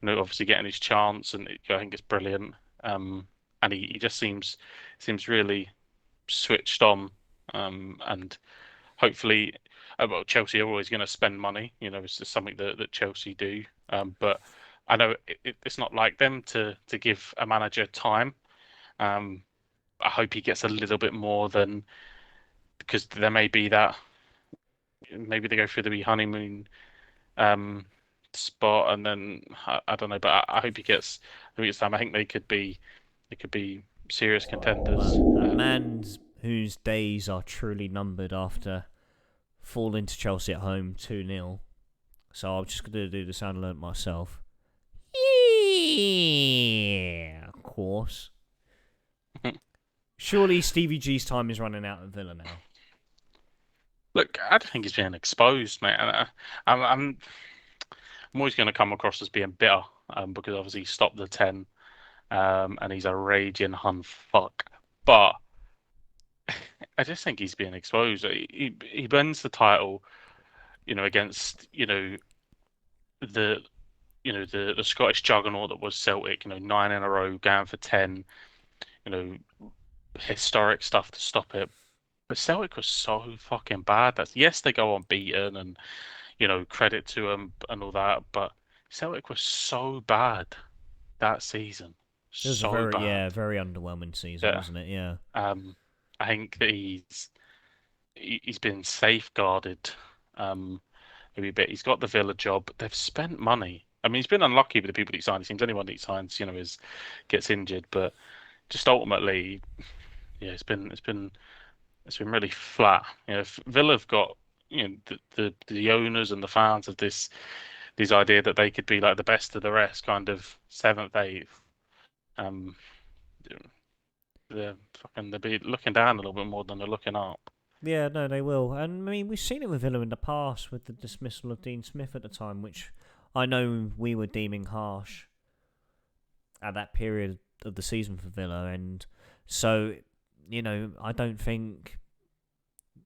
obviously getting his chance. And I think it's brilliant. And he just seems really switched on And hopefully, well, Chelsea are always going to spend money. It's just something that Chelsea do. But I know it's not like them to give a manager time. Um, I hope he gets a little bit more than because there may be that maybe they go through the wee honeymoon um, spot and then I don't know, but I hope he gets time. I think they could be serious contenders. Well, a man whose days are truly numbered after falling to Chelsea at home 2-0. So I'm just going to do the sound alert myself. Yeah, of course. Surely Stevie G's time is running out at Villa now. Look, I don't think he's being exposed, mate. I'm always going to come across as being bitter because obviously he stopped the 10 and he's a raging Hun fuck. But I just think he's being exposed. He wins the title, against the the Scottish juggernaut that was Celtic. 9 in a row, going for 10. You know, historic stuff to stop it. But Celtic was so fucking bad. That's yes, they go unbeaten, and credit to them and all that. But Celtic was so bad that season, It was a so very, bad very underwhelming season, that wasn't it? Yeah. I think that he's been safeguarded maybe a bit. He's got the Villa job. They've spent money. I mean, he's been unlucky with the people that he signed. It seems anyone that he signs, gets injured. But just ultimately, yeah, it's been really flat. Villa have got the owners and the fans of this idea that they could be like the best of the rest, kind of seventh, eighth. Um, they'll be looking down a little bit more than they're looking up. Yeah, no, they will. And I mean, we've seen it with Villa in the past with the dismissal of Dean Smith at the time, which I know we were deeming harsh at that period of the season for Villa. And so, I don't think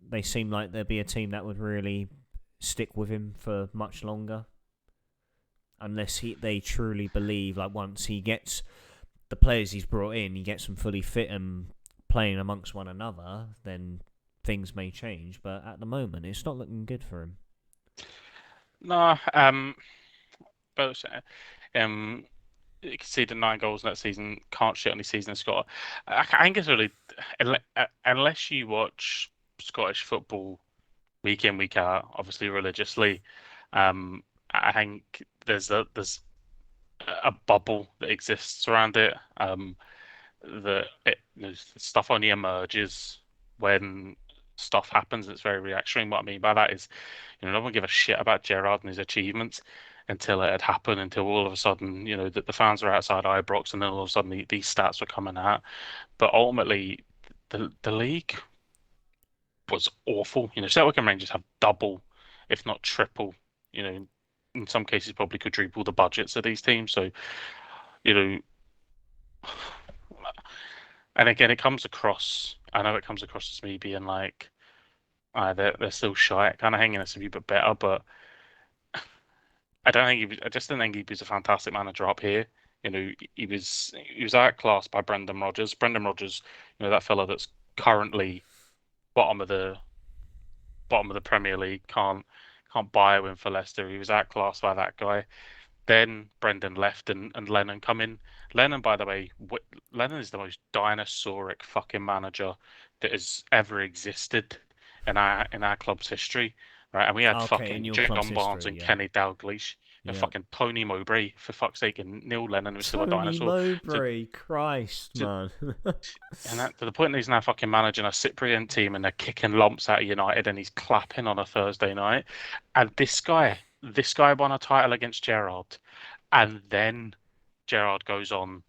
they seem like there'd be a team that would really stick with him for much longer. Unless they truly believe, like, once he gets the players he's brought in, he gets them fully fit and playing amongst one another, then things may change. But at the moment, it's not looking good for him. No, but you can see the 9 goals in that season. Can't shit on his season. Scott, I think it's really unless you watch Scottish football week in week out, obviously religiously. I think there's a bubble that exists around it. Stuff only emerges when stuff happens. It's very reactionary. What I mean by that is, no one give a shit about Gerrard and his achievements until it had happened. Until all of a sudden, the fans were outside Ibrox, and then all of a sudden these stats were coming out. But ultimately, the league was awful. Celtic and Rangers have double, if not triple. In some cases, probably quadruple the budgets of these teams. So, you know, and again, it comes across. I know it comes across as me being like, they're still shy, kind of hanging us a wee bit better, but I just didn't think he was a fantastic manager up here. He was outclassed by Brendan Rodgers. Brendan Rodgers, that fella that's currently bottom of the bottom of the Premier League, can't buy a win for Leicester. He was outclassed by that guy. Then Brendan left and Lennon come in. Lennon, by the way, Lennon is the most dinosauric fucking manager that has ever existed in our club's history, right? And we had Okay, in fucking your club's John Barnes history, and yeah. Kenny Dalglish and Yeah. fucking Tony Mowbray, for fuck's sake, and Neil Lennon was still a Tony dinosaur. To, Mowbray, Christ, to, man. and that to the point that he's now fucking managing a Cypriot team and they're kicking lumps out of United and he's clapping on a Thursday night. And this guy won a title against Gerrard, and then Gerrard goes on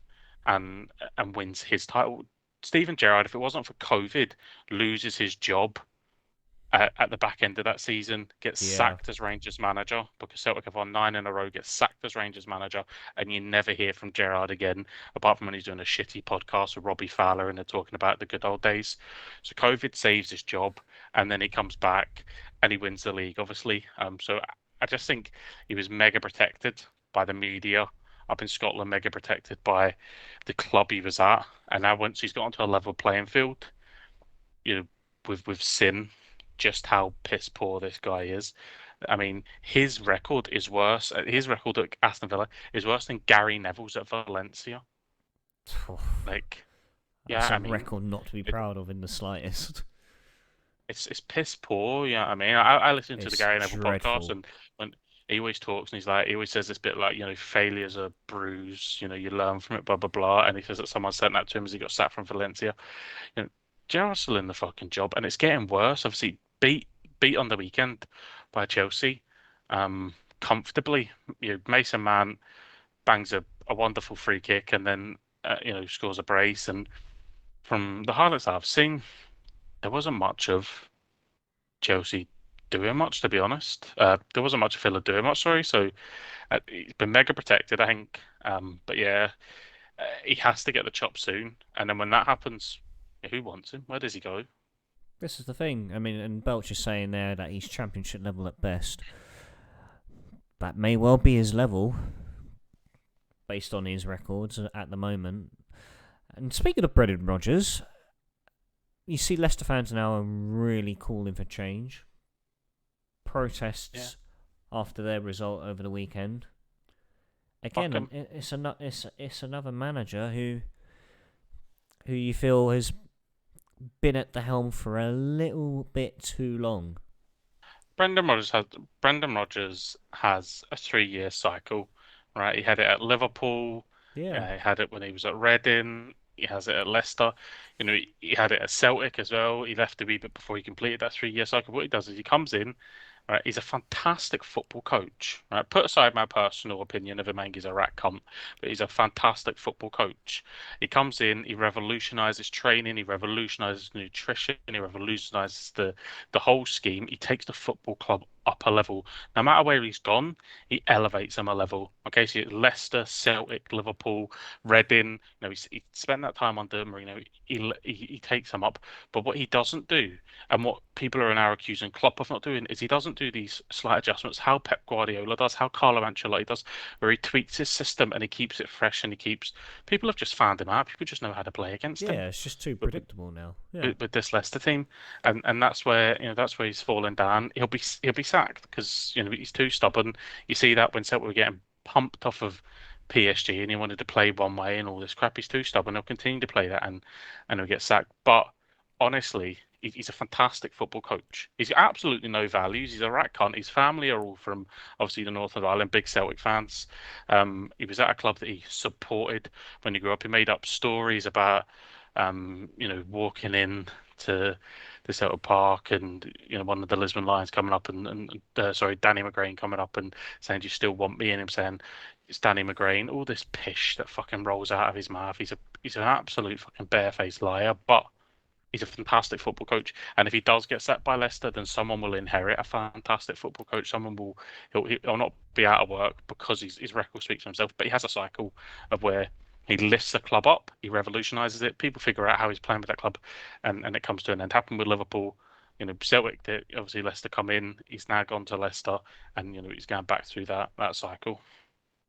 and wins his title. Steven Gerrard, if it wasn't for COVID, loses his job at the back end of that season, gets Yeah. sacked as Rangers manager because Celtic have won 9 in a row, gets sacked as Rangers manager, and you never hear from Gerrard again, apart from when he's doing a shitty podcast with Robbie Fowler and they're talking about the good old days. So COVID saves his job, and then he comes back and he wins the league, obviously. So I just think he was mega protected by the media up in Scotland, mega protected by the club he was at, and now once he's got onto a level playing field, you know with Sin, just how piss poor this guy is. I mean, his record is worse. His record at Aston Villa is worse than Gary Neville's at Valencia. Like, yeah, That's a I mean, record not to be it, proud of in the slightest. it's piss poor. Yeah, I mean, I listen to the It's Gary Neville podcast, dreadful. and when he always talks, and he's like, he always says this bit like, failures are bruise. You learn from it, blah blah blah. And he says that someone sent that to him as he got sacked from Valencia. You know, Gerrard's still in the fucking job, and it's getting worse. Obviously, beat on the weekend by Chelsea, comfortably. Mason Mount bangs a wonderful free kick, and then scores a brace. And from the highlights I've seen, there wasn't much of Chelsea doing much, to be honest. There wasn't much of Villa doing much, sorry. So he's been mega protected, I think. But yeah, he has to get the chop soon. And then when that happens, who wants him? Where does he go? This is the thing. I mean, and Belch is saying there that he's championship level at best. That may well be his level, based on his records at the moment. And speaking of Brendan Rodgers, you see Leicester fans now are really calling for change. Protests after their result over the weekend. Again, it's another manager who you feel has been at the helm for a little bit too long. Brendan Rodgers has a 3-year cycle, right? He had it at Liverpool. Yeah. He had it when he was at Reading. He has it at Leicester. He had it at Celtic as well. He left a wee bit before he completed that 3-year cycle. What he does is he comes in, right? He's a fantastic football coach, right? Put aside my personal opinion of him, he's a rat cunt, but he's a fantastic football coach. He comes in, he revolutionizes training, he revolutionizes nutrition, he revolutionizes the whole scheme. He takes the football club up a level. No matter where he's gone, he elevates them a level. Okay, so Leicester, Celtic, Liverpool, Reading. He spent that time under Mourinho. He takes them up. But what he doesn't do, and what people are now accusing Klopp of not doing, is he doesn't do these slight adjustments. How Pep Guardiola does, how Carlo Ancelotti does, where he tweaks his system and he keeps it fresh and he keeps. People have just found him out. People just know how to play against him. Yeah, it's just too predictable now. Yeah. With this Leicester team, and that's where he's fallen down. He'll be sacked because he's too stubborn. You see that when Celtic were getting pumped off of PSG and he wanted to play one way and all this crap. He's too stubborn. He'll continue to play that and he'll get sacked. But honestly, he's a fantastic football coach. He's absolutely no values. He's a rat cunt. His family are all from obviously the north of Ireland, big Celtic fans. He was at a club that he supported when he grew up. He made up stories about walking in to the Celtic Park and one of the Lisbon Lions coming up and sorry, Danny McGrain coming up and saying, "Do you still want me?" And him saying, "It's Danny McGrain." All this pish that fucking rolls out of his mouth. He's an absolute fucking barefaced liar, but he's a fantastic football coach. And if he does get sacked by Leicester, then someone will inherit a fantastic football coach. He'll not be out of work because his record speaks for himself. But he has a cycle of where he lifts the club up, he revolutionises it. People figure out how he's playing with that club, and it comes to an end. Happened with Liverpool. Celtic, obviously Leicester come in. He's now gone to Leicester, and he's going back through that cycle.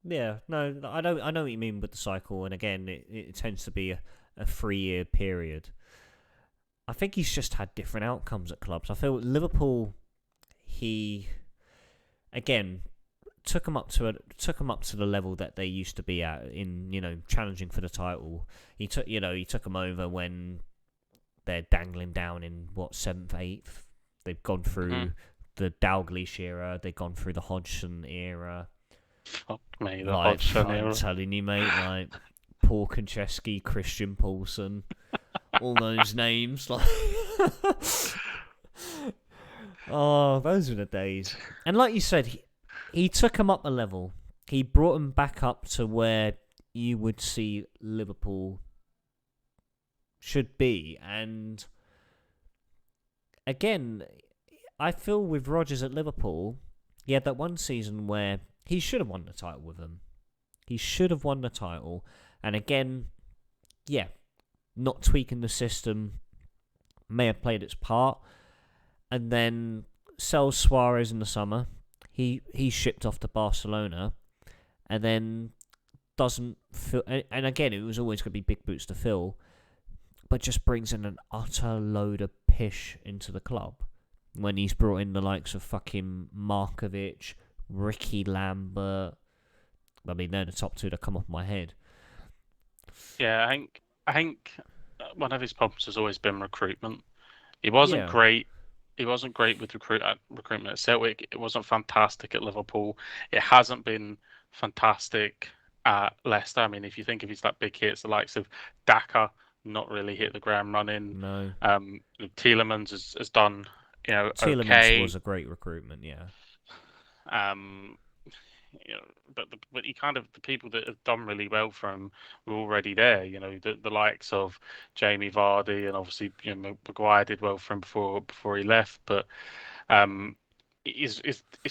Yeah, no, I know what you mean with the cycle, and again, it tends to be a 3-year period. I think he's just had different outcomes at clubs. I feel Liverpool, he again took them up to the level that they used to be at in challenging for the title. He took them over when they're dangling down in 7th, 8th. They've gone through the Dalglish era. They've gone through the Hodgson era. Fuck me, the Hodgson era. I'm telling you, mate, like Paul Konchesky, Christian Paulson, all those names, like. Oh, those were the days. And like you said, he took him up a level. He brought him back up to where you would see Liverpool should be. And again, I feel with Rodgers at Liverpool, he had that one season where he should have won the title with them. He should have won the title. And again, yeah, not tweaking the system may have played its part. And then sells Suarez in the summer. He's shipped off to Barcelona, and then doesn't fill. And again, it was always going to be big boots to fill. but just brings in an utter load of pish into the club. When he's brought in the likes of fucking Markovic, Ricky Lambert. I mean, they're the top two that come off my head. Yeah, I think one of his problems has always been recruitment. He wasn't Yeah, great. He wasn't great with recruitment at Celtic. It wasn't fantastic at Liverpool. It hasn't been fantastic at Leicester. I mean, if you think of his like big hits, the likes of Daka, not really hit the ground running. no. Tielemans has done, Tielemans okay. was a great recruitment, yeah. Um, but he kind of the people that have done really well for him were already there. The likes of Jamie Vardy and obviously Maguire did well for him before he left. But um, his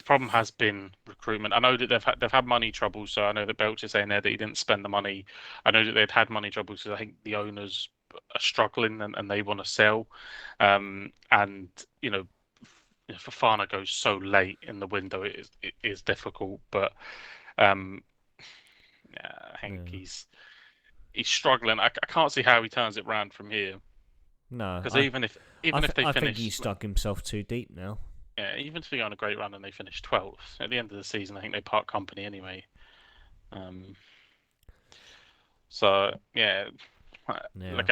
problem has been recruitment. I know that they've had money troubles. So I know that Belch is saying there that he didn't spend the money. I know that they'd had money troubles because I think the owners are struggling and they want to sell. And Fofana goes so late in the window, it is difficult. But um, yeah, I think Yeah. he's struggling. I can't see how he turns it round from here. No, Because I, even if they I think finish, he's dug himself too deep now. yeah, even if they go on a great run and they finish 12th at the end of the season, I think they part company anyway. Um, so yeah, Yeah. like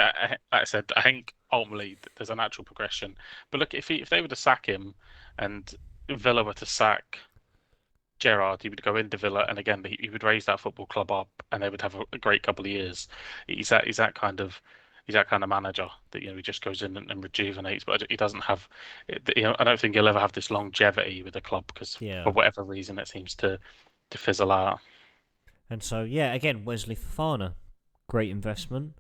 I said, I think ultimately there's a natural progression. But look, if they were to sack him, and Villa were to sack Gerrard, he would go into Villa, and again he would raise that football club up, and they would have a great couple of years. He's that kind of manager that he just goes in and rejuvenates, but he doesn't have. I don't think he'll ever have this longevity with the club because Yeah. for whatever reason it seems to fizzle out. And so, yeah, again, Wesley Fofana. Great investment.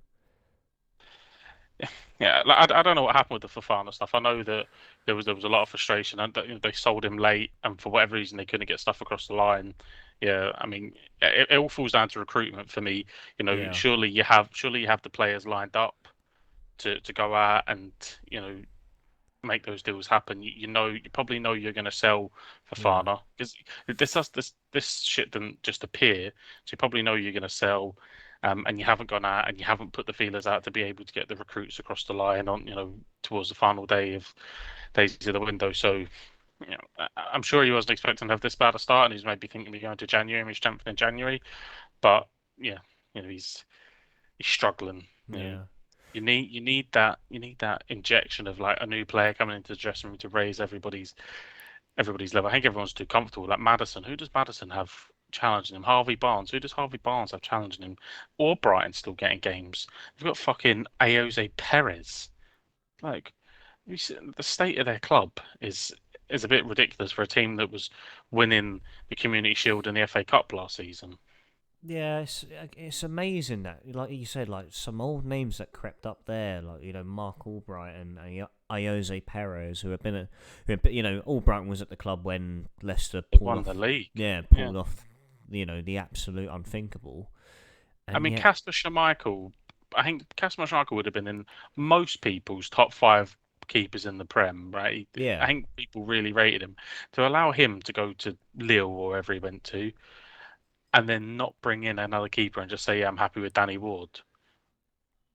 Yeah, like, I don't know what happened with the Fofana stuff. I know that there was a lot of frustration, and that, they sold him late, and for whatever reason they couldn't get stuff across the line. Yeah, I mean, it all falls down to recruitment for me. Yeah. Surely you have the players lined up to go out and make those deals happen. You probably know you're going to sell Yeah. Fofana because this shit didn't just appear. So you probably know you're going to sell, and you haven't gone out and you haven't put the feelers out to be able to get the recruits across the line on towards the final days of the window. So I'm sure he wasn't expecting to have this bad a start, and he's maybe thinking we're going to January and we strengthen in January, but yeah, he's struggling. Yeah. You need that injection of like a new player coming into the dressing room to raise everybody's level. I think everyone's too comfortable. Like Maddison, who does Maddison have challenging him? Harvey Barnes, who does Harvey Barnes have challenging him? Or Brighton still getting games. They've got fucking Jose Perez. Like the state of their club is a bit ridiculous for a team that was winning the Community Shield and the FA Cup last season. Yeah, it's amazing that, like you said, like some old names that crept up there, like Mark Albright and Jose Perez, who have been Albright was at the club when Leicester They pulled won the off, league. yeah, Yeah. pulled off, the absolute unthinkable, I and mean, yet, Casper Schmeichel, I think Casper Schmeichel would have been in most people's top five keepers in the Prem, right? I yeah, think people really rated him. To allow him to go to Lille or wherever he went to, and then not bring in another keeper and just say, yeah, I'm happy with Danny Ward.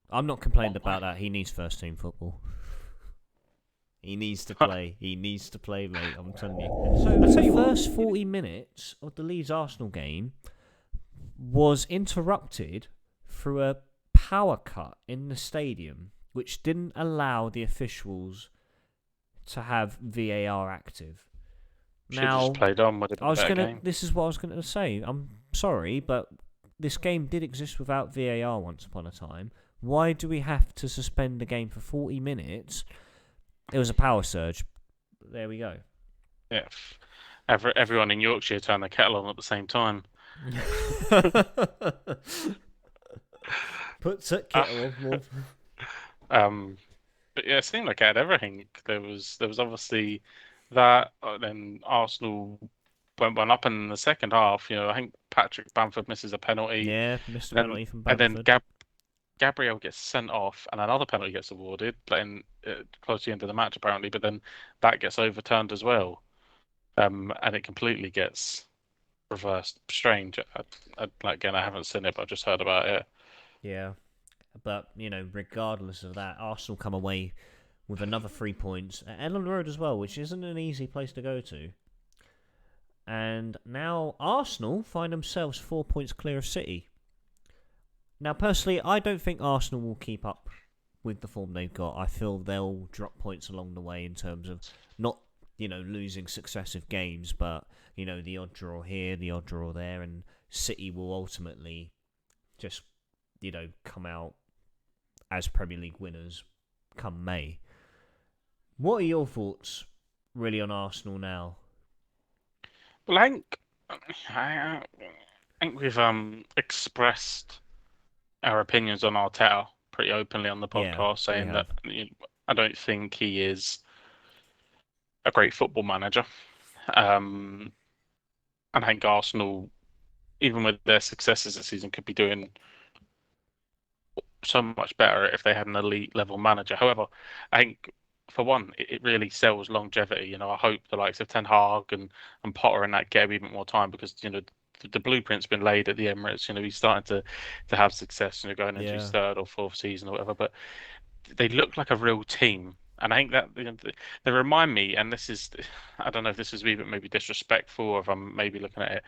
I'm not complaining about that. He needs first team football. He needs to play. He needs to play, mate. I'm telling you. So I tell the you what, first 40 minutes of the Leeds Arsenal game was interrupted through a power cut in the stadium, which didn't allow the officials to have VAR active. should have just Now, played on, would have been a better game. This is what I was gonna say. I'm sorry, but this game did exist without VAR once upon a time. Why do we have to suspend the game for 40 minutes? It was a power surge. There we go. Yeah. Everyone in Yorkshire turned the kettle on at the same time. Put the kettle on, Wolf. Um, but yeah, it seemed like it had everything. There was obviously that, then Arsenal went one up in the second half. I think Patrick Bamford misses a penalty, Yeah, missed a and then penalty from and then Bamford. Gabriel gets sent off, and another penalty gets awarded, playing close to the end of the match apparently. But then that gets overturned as well, and it completely gets reversed. Strange. Again, I haven't seen it, but I've just heard about it. Yeah. But regardless of that, Arsenal come away with another 3 points at Ellen Road as well, which isn't an easy place to go to. And now Arsenal find themselves 4 points clear of City. Now, personally, I don't think Arsenal will keep up with the form they've got. I feel they'll drop points along the way in terms of not, losing successive games, but, the odd draw here, the odd draw there, and City will ultimately just, come out as Premier League winners come May. What are your thoughts, really, on Arsenal now? Well, I think we've expressed our opinions on Arteta pretty openly on the Yeah, podcast, we saying that have. I don't think he is a great football manager. Um, and I think Arsenal, even with their successes this season, could be doing so much better if they had an elite level manager. However, I think for one, it really sells longevity. I hope the likes of Ten Hag and Potter and that get a wee bit more time because the blueprint's been laid at the Emirates. He's starting to have success. Going into his Yeah, third or fourth season or whatever. But they look like a real team. And I think that they remind me, and this is, I don't know if this is even maybe disrespectful or if I'm maybe looking at it.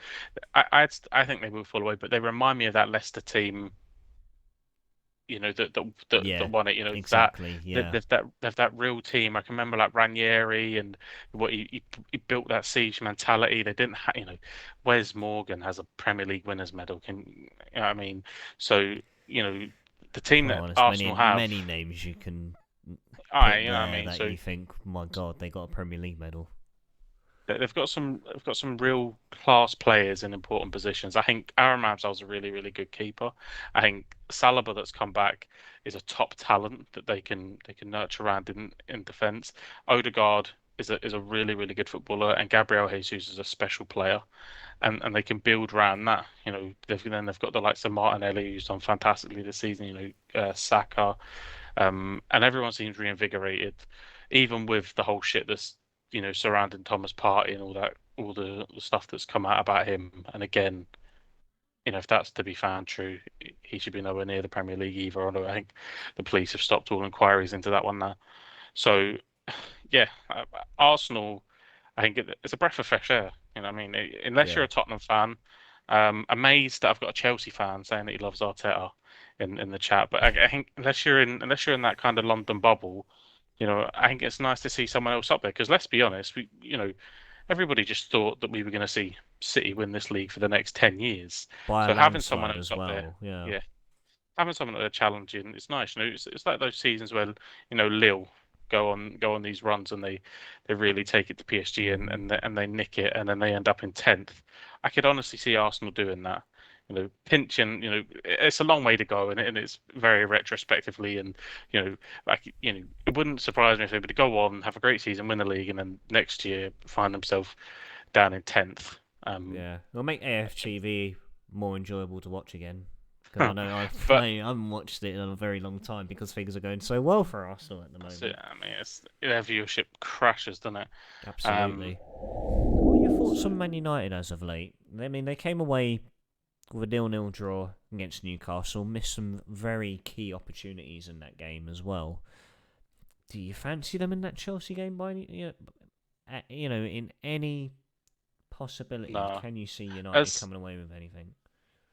I think they will fall away, but they remind me of that Leicester team that yeah, won it. That exactly. they- Yeah, they've that real team. I can remember like Ranieri and what he built that siege mentality. They didn't have, Wes Morgan has a Premier League winners medal. You know what I mean? So you know the team well, that there's many Arsenal have, many names you can I put you know what I there mean. that So you think, my God, they got a Premier League medal. they've got some real class players in important positions. I think Aaron Ramsdale's a really really good keeper. I think Saliba that's come back is a top talent that they can nurture around in defence. Odegaard is a really really good footballer, and Gabriel Jesus is a special player, and they can build around that. They've got the likes of Martinelli who's done fantastically this season. Saka, and everyone seems reinvigorated, even with the whole shit that's surrounding Thomas Partey and all that, all the stuff that's come out about him. And again, if that's to be found true, he should be nowhere near the Premier League either. Although I think the police have stopped all inquiries into that one now. So yeah, Arsenal, I think it's a breath of fresh air. I mean, unless you're Yeah, a Tottenham fan, amazed that I've got a Chelsea fan saying that he loves Arteta in the chat. But I think unless you're in that kind of London bubble, I think it's nice to see someone else up there. Because let's be honest, everybody just thought that we were going to see City win this league for the next 10 years. by a So having someone landslide else as up there, well. Yeah, yeah, having someone that they're challenging, it's nice. It's like those seasons where Lille go on these runs and they really take it to PSG and hmm and they nick it and then they end up in 10th. I could honestly see Arsenal doing that. Pinching. It's a long way to go and it's very retrospectively and it wouldn't surprise me if they were to go on, have a great season, win the league, and then next year find themselves down in 10th. Um, yeah. It'll make AFTV more enjoyable to watch again. Because I know but I haven't watched it in a very long time because things are going so well for Arsenal at the that's it. moment. I mean, their viewership crashes, doesn't it? Um, Absolutely. What are your thoughts on Man United as of late? I mean, they came away with a 0-0 draw against Newcastle, missed some very key opportunities in that game as well. Do you fancy them in that Chelsea game by in any possibility? no. Can you see United As coming away with anything?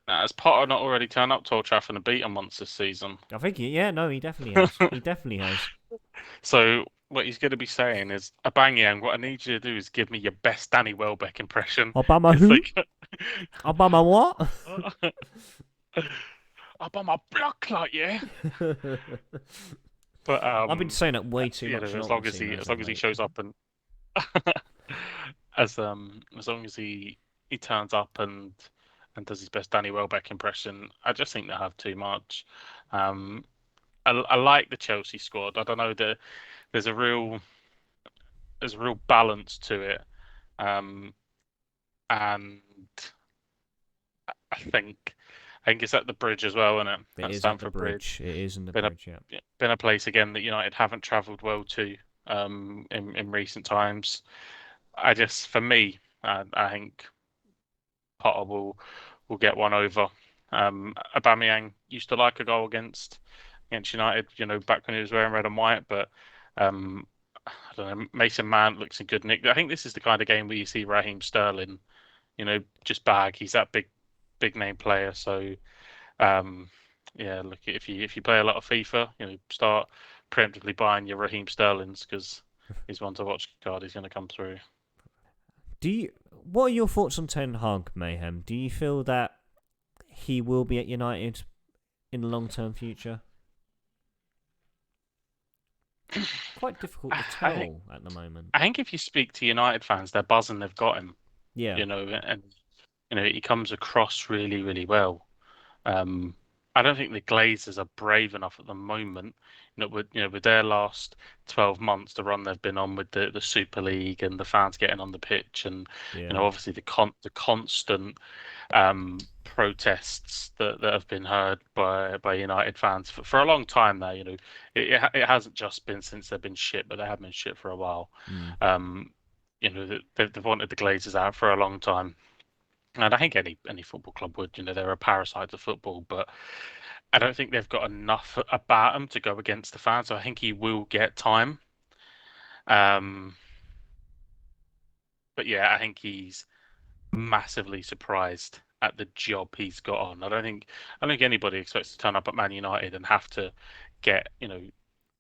has Potter not already turned up to Old Trafford and beat them once this season? I think yeah, no, he definitely has. He definitely has. So what he's going to be saying is, Abangyan, what I need you to do is give me your best Danny Welbeck impression, Obama because who? like, Obama what? I'm on my block, like yeah. But I've been saying that way too much in as all the long as team he as as of long as he late. shows up and as long as he turns up and does his best Danny Welbeck impression, I just think they have too much. Um, I like the Chelsea squad. I don't know, there's a real there's a real balance to it. Um, and I think it's at the Bridge as well, isn't it? It At is at the Stamford Bridge. bridge. It is in the Been a bridge. Yeah. been a place again that United haven't travelled well to in recent times. For me, I think Potter will get one over. Aubameyang used to like a goal against United, back when he was wearing red and white, but um, I don't know. Mason Mount looks in good nick. I think this is the kind of game where you see Raheem Sterling, just bag. He's that big name player. So um, yeah, look, if you play a lot of FIFA, start preemptively buying your Raheem Sterlings because he's one to watch. Card, he's going to come through. What are your thoughts on Ten Hag, Mayhem? Do you feel that he will be at United in the long term future? Quite difficult to I think tell at the moment. I think if you speak to United fans, they're buzzing they've got him. Yeah, And he comes across really, really well. Um, I don't think the Glazers are brave enough at the moment. With their last 12 months, the run they've been on with the Super League and the fans getting on the pitch, and yeah, obviously the constant protests that have been heard by United fans for a long time now. It hasn't just been since they've been shit, but they have been shit for a while. mm, Um, they've wanted the Glazers out for a long time. And I think any football club would, they're a parasite of football, but I don't think they've got enough about them to go against the fans. So I think he will get time. Um, but yeah, I think he's massively surprised at the job he's got on. I don't think anybody expects to turn up at Man United and have to get,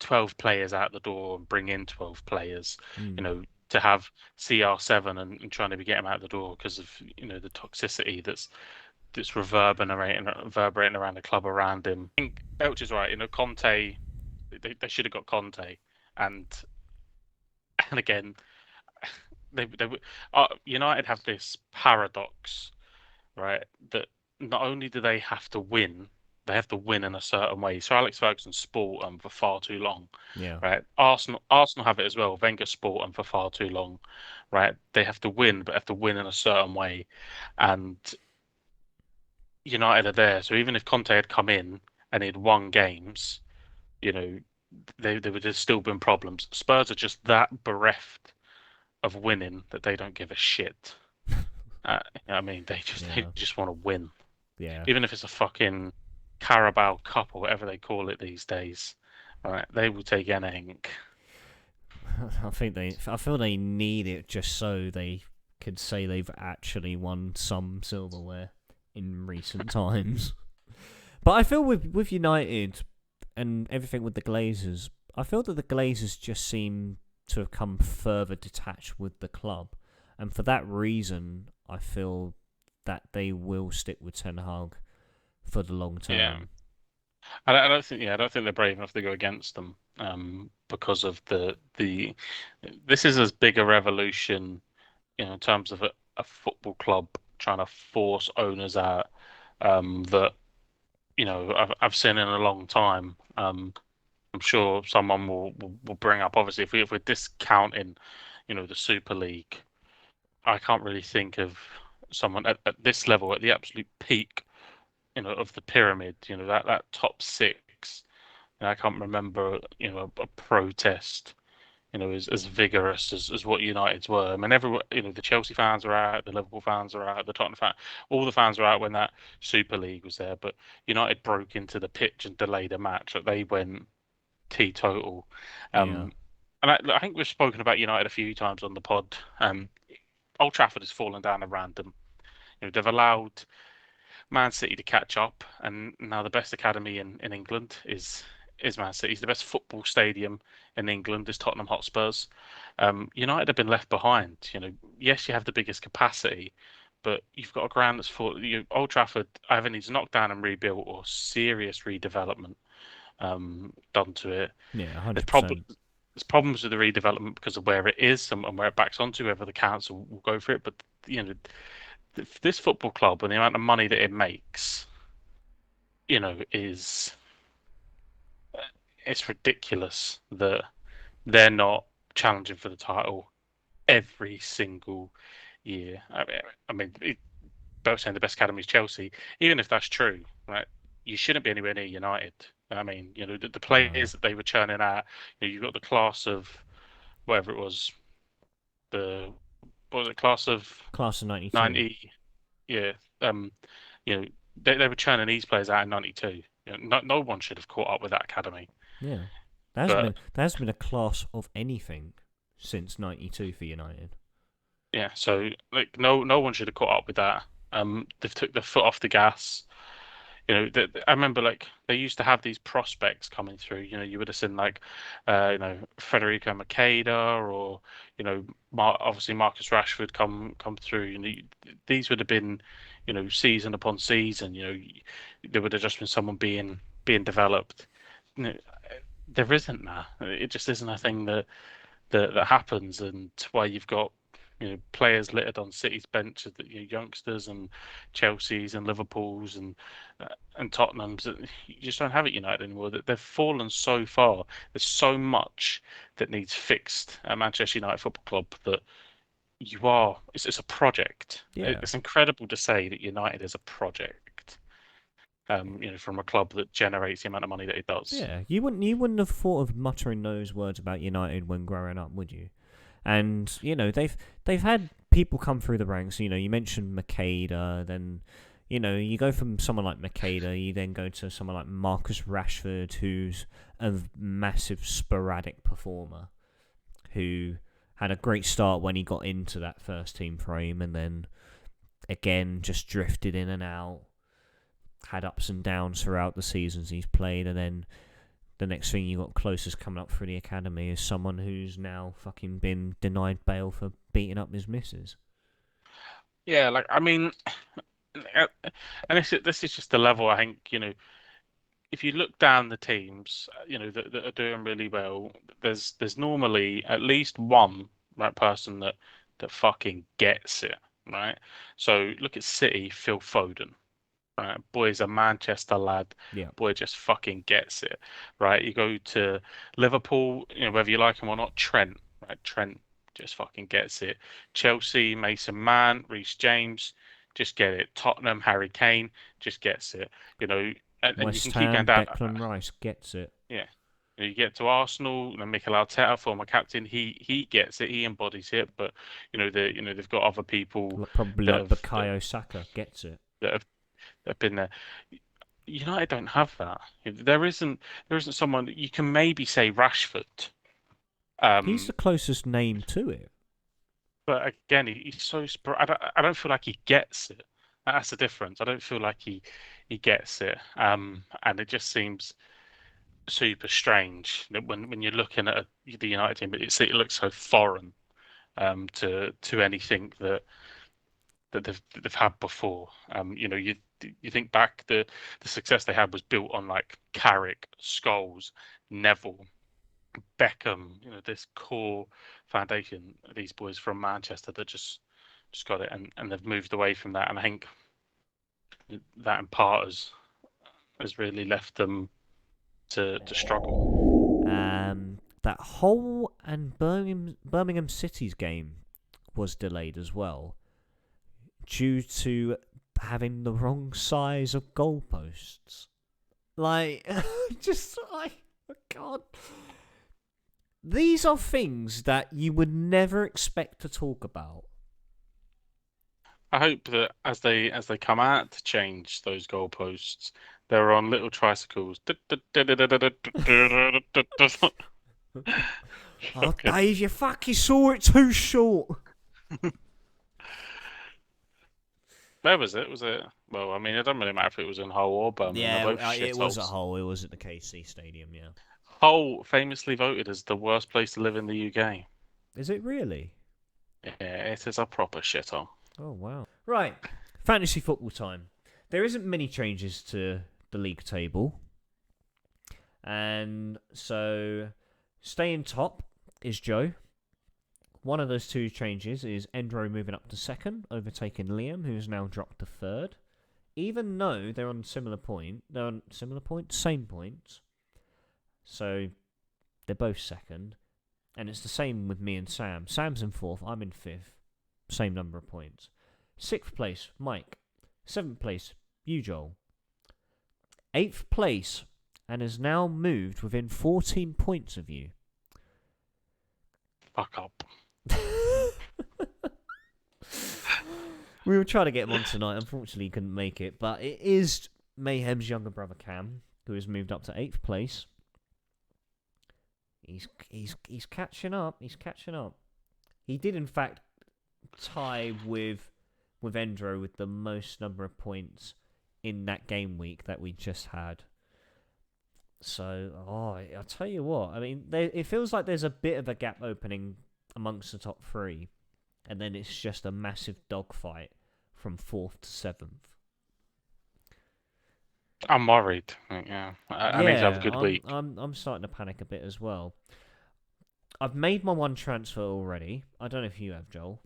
12 players out the door and bring in 12 players, mm, to have CR7 and trying to get him out the door because of, the toxicity that's reverberating around the club around him. I think Belch is right. Conte, they should have got Conte, and again, they United have this paradox, right? That not only do they have to win, they have to win in a certain way. So Alex Ferguson sport them for far too long, yeah, right? Arsenal have it as well. Wenger sport them for far too long, right? They have to win, but have to win in a certain way, and United are there. So even if Conte had come in and he'd won games, you know, there would have still been problems. Spurs are just that bereft of winning that they don't give a shit. I mean, they just yeah, they just want to win, yeah. even if it's a fucking Carabao Cup or whatever they call it these days. Right? They will take anything. I feel they need it just so they could say they've actually won some silverware in recent times. But I feel with United and everything with the Glazers, I feel that the Glazers just seem to have come further detached with the club, and for that reason, I feel that they will stick with Ten Hag for the long Yeah, term. I don't think they're brave enough to go against them because of the. This is as big a revolution, in terms of a football club trying to force owners out that I've seen in a long time. I'm sure someone will bring up. Obviously, if we're discounting, the Super League, I can't really think of someone at this level, at the absolute peak, of the pyramid. That top six. I can't remember, a protest, as vigorous as what United's were. I mean, everyone, the Chelsea fans are out, the Liverpool fans are out, the Tottenham fans, all the fans were out when that Super League was there. But United broke into the pitch and delayed a match. Like they went teetotal. Yeah, And I think we've spoken about United a few times on the pod. Old Trafford has fallen down a random. They've allowed Man City to catch up, and now the best academy in England is Man City's. The best football stadium in England is Tottenham Hotspurs. United have been left behind. Yes, you have the biggest capacity, but you've got a ground that's full. Old Trafford either needs knocked down and rebuilt or serious redevelopment done to it. yeah, There's 100%. problem, there's problems with the redevelopment because of where it is and where it backs onto. Whether the council will go for it, but this football club and the amount of money that it makes, is it's ridiculous that they're not challenging for the title every single year. I mean, both saying the best academy is Chelsea. Even if that's true, right? You shouldn't be anywhere near United. I mean, the No, players that they were churning out. You've got the class of whatever it was, the what was it, class of class of '92. 90. Yeah. Um, you know, they were churning these players out in '92. No one should have caught up with that academy. Yeah, But there hasn't been a class of anything since '92 for United. yeah, so like no one should have caught up with that. They've took their foot off the gas. I remember like they used to have these prospects coming through. You would have seen like, Federico Makeda or obviously Marcus Rashford come through. These would have been, season upon season. There would have just been someone being developed. You know, there isn't that. It just isn't a thing that happens, and why you've got players littered on City's bench, youngsters and Chelsea's and Liverpool's and Tottenham's. You just don't have it United anymore. That they've fallen so far. There's so much that needs fixed at Manchester United Football Club that it's a project. Yeah, It's incredible to say that United is a project. From a club that generates the amount of money that it does. yeah. You wouldn't have thought of muttering those words about United when growing up, would you? And they've had people come through the ranks. You mentioned Makeda, then you go from someone like Makeda, you then go to someone like Marcus Rashford, who's a massive sporadic performer, who had a great start when he got into that first team frame, and then again just drifted in and out, had ups and downs throughout the seasons he's played, and then the next thing you got closest coming up through the academy is someone who's now fucking been denied bail for beating up his missus. Yeah, like I mean, and this is just the level. I think if you look down the teams, that are doing really well, there's normally at least one right person that fucking gets it, right? So look at City, Phil Foden. Right, boy's a Manchester lad. Yeah. Boy just fucking gets it, right? You go to Liverpool, whether you like him or not, Trent, right? Trent just fucking gets it. Chelsea, Mason Mount, Reece James, just get it. Tottenham, Harry Kane, just gets it. And you West can keep going Ham, down. Declan Rice gets it. Yeah. You get to Arsenal, Mikel Arteta, former captain, he gets it, he embodies it, but they've got other people Probably that like have Bukayo Saka gets it. that have, that have been there. United don't have that. There isn't someone you can maybe say Rashford. He's the Um, closest name to it. but again, he's so I don't feel like he gets it. That's the difference. I don't feel like he gets it. And it just seems super strange that when you're looking at the United team, it looks so foreign to anything that they've had before. You think back, the success they had was built on like Carrick, Scholes, Neville, Beckham. This core foundation. These boys from Manchester that just got it, and they've moved away from that. And I think that in part has really left them to struggle. That Hull and Birmingham City's game was delayed as well due to having the wrong size of goalposts. Like, just like, oh God. These are things that you would never expect to talk about. I hope that as they come out to change those goalposts, they're on little tricycles. Oh, Fucking- Dave, you fucking saw it too short. Where was it? Was it? Well, I mean, it doesn't really matter if it was in Hull or Birmingham. They're both It was at shitholes. Hull. It was at the KC Stadium, yeah. Hull famously voted as the worst place to live in the UK. Is it really? Yeah, it is a proper shithole. Oh, wow. Right. Fantasy football time. There isn't many changes to the league table. And so, staying top is Joe. One of those two changes is Endro moving up to second, overtaking Liam, who's now dropped to third. Even though they're on same points. So, they're both second. And it's the same with me and Sam. Sam's in fourth, I'm in fifth. Same number of points. Sixth place, Mike. Seventh place, you, Joel. Eighth place, and has now moved within 14 points of you. Fuck up. We were trying to get him on tonight. Unfortunately, he couldn't make it. But it is Mayhem's younger brother Cam, who has moved up to 8th place. He's catching up. He's catching up. He did, in fact, tie with Endro with the most number of points in that game week that we just had. So, I'll tell you what. I mean, it feels like there's a bit of a gap opening amongst the top 3. And then it's just a massive dogfight from 4th to 7th. I'm worried. Yeah, I need to have a good week. I'm starting to panic a bit as well. I've made my one transfer already. I don't know if you have, Joel.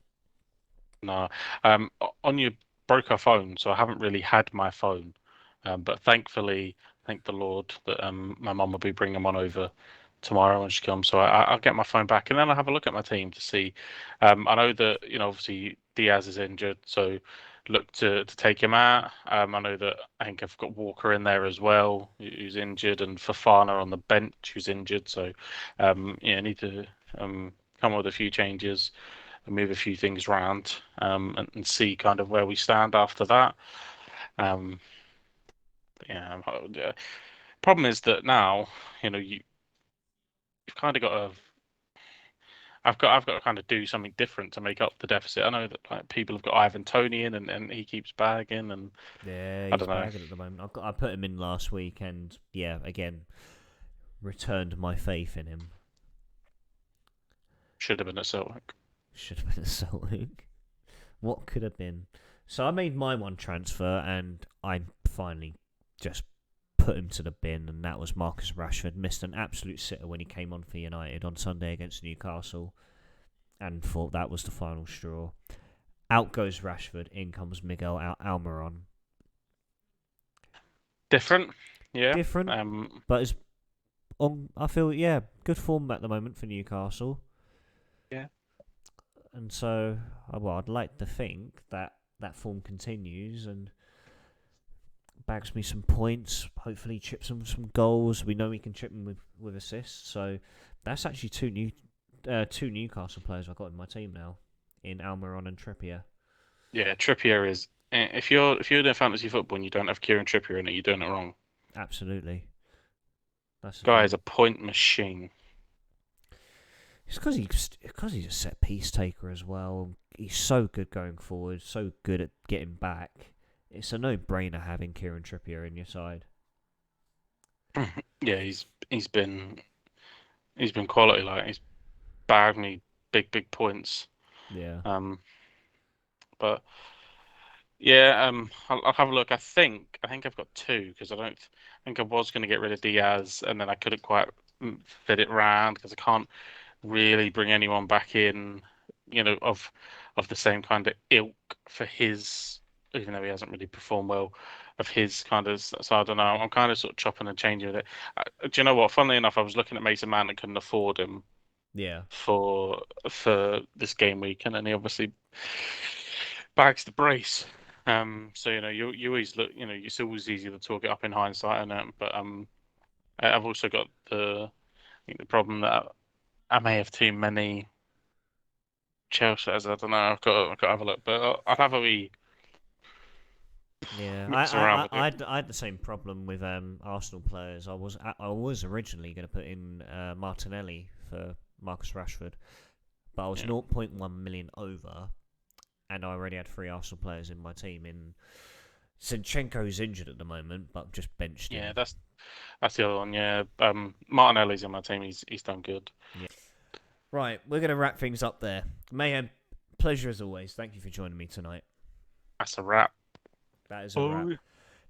No. Anya broke her phone, so I haven't really had my phone. But thankfully, thank the Lord that my mum will be bringing one over tomorrow when she comes. So I'll get my phone back, and then I'll have a look at my team to see. I know that obviously Diaz is injured, so look to take him out. I know that I think I've got Walker in there as well, who's injured, and Fofana on the bench, who's injured. So I need to come up with a few changes and move a few things around and see kind of where we stand after that. Problem is that now you've kind of got to. I've got to kind of do something different to make up the deficit. I know that people have got Ivan Toney in, and he keeps bagging, and yeah, I he's don't know. bagging at the moment. I put him in last week, and yeah, again, returned my faith in him. Should have been at Celtic. Should have been at Celtic. What could have been? So I made my one transfer, and I finally just put him to the bin, and that was Marcus Rashford. Missed an absolute sitter when he came on for United on Sunday against Newcastle, and thought that was the final straw. Out goes Rashford, in comes Miguel Almiron. Different, yeah. Different, but it's I feel, yeah, good form at the moment for Newcastle. Yeah. And so, I'd like to think that form continues and bags me some points, hopefully chips him some goals. We know he can chip him with assists, so that's actually two Newcastle players I've got in my team now, in Almiron and Trippier. Yeah, Trippier is. If you're doing fantasy football and you don't have Kieran Trippier in it, you're doing it wrong. Absolutely. This guy is a point machine. It's because he's a set piece taker as well. He's so good going forward, so good at getting back. It's a no-brainer having Kieran Trippier in your side. Yeah, he's been quality. Like, he's bagged me big points. Yeah. But yeah, I'll have a look. I think I've got 2 because I think I was going to get rid of Diaz, and then I couldn't quite fit it round because I can't really bring anyone back in, of the same kind of ilk for his. Even though he hasn't really performed well, of his kind of, so I don't know. I'm kind of sort of chopping and changing with it. Do you know what? Funnily enough, I was looking at Mason Mount and couldn't afford him. Yeah. For this game week, and then he obviously bags the brace. So you always look. It's always easy to talk it up in hindsight, but I've also got the problem that I may have too many Chelsea's. I don't know. I've got to have a look, but I'll have a wee. Yeah, I had the same problem with Arsenal players. I was originally going to put in Martinelli for Marcus Rashford, but I was 0.1 million over, and I already had 3 Arsenal players in my team. In Zinchenko's injured at the moment, but I've just benched him. Yeah, that's the other one. Yeah, Martinelli's in my team. He's done good. Yeah. Right, we're going to wrap things up there. Mayhem, pleasure as always. Thank you for joining me tonight. That's a wrap. That is a wrap.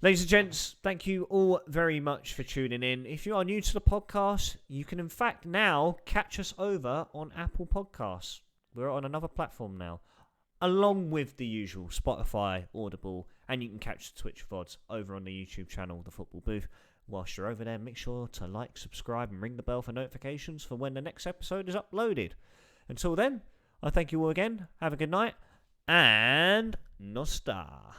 Ladies and gents, thank you all very much for tuning in. If you are new to the podcast, you can in fact now catch us over on Apple Podcasts. We're on another platform now, along with the usual Spotify, Audible, and you can catch the Twitch VODs over on the YouTube channel, The Football Booth. Whilst you're over there, make sure to like, subscribe, and ring the bell for notifications for when the next episode is uploaded. Until then, I thank you all again. Have a good night, and Nostar.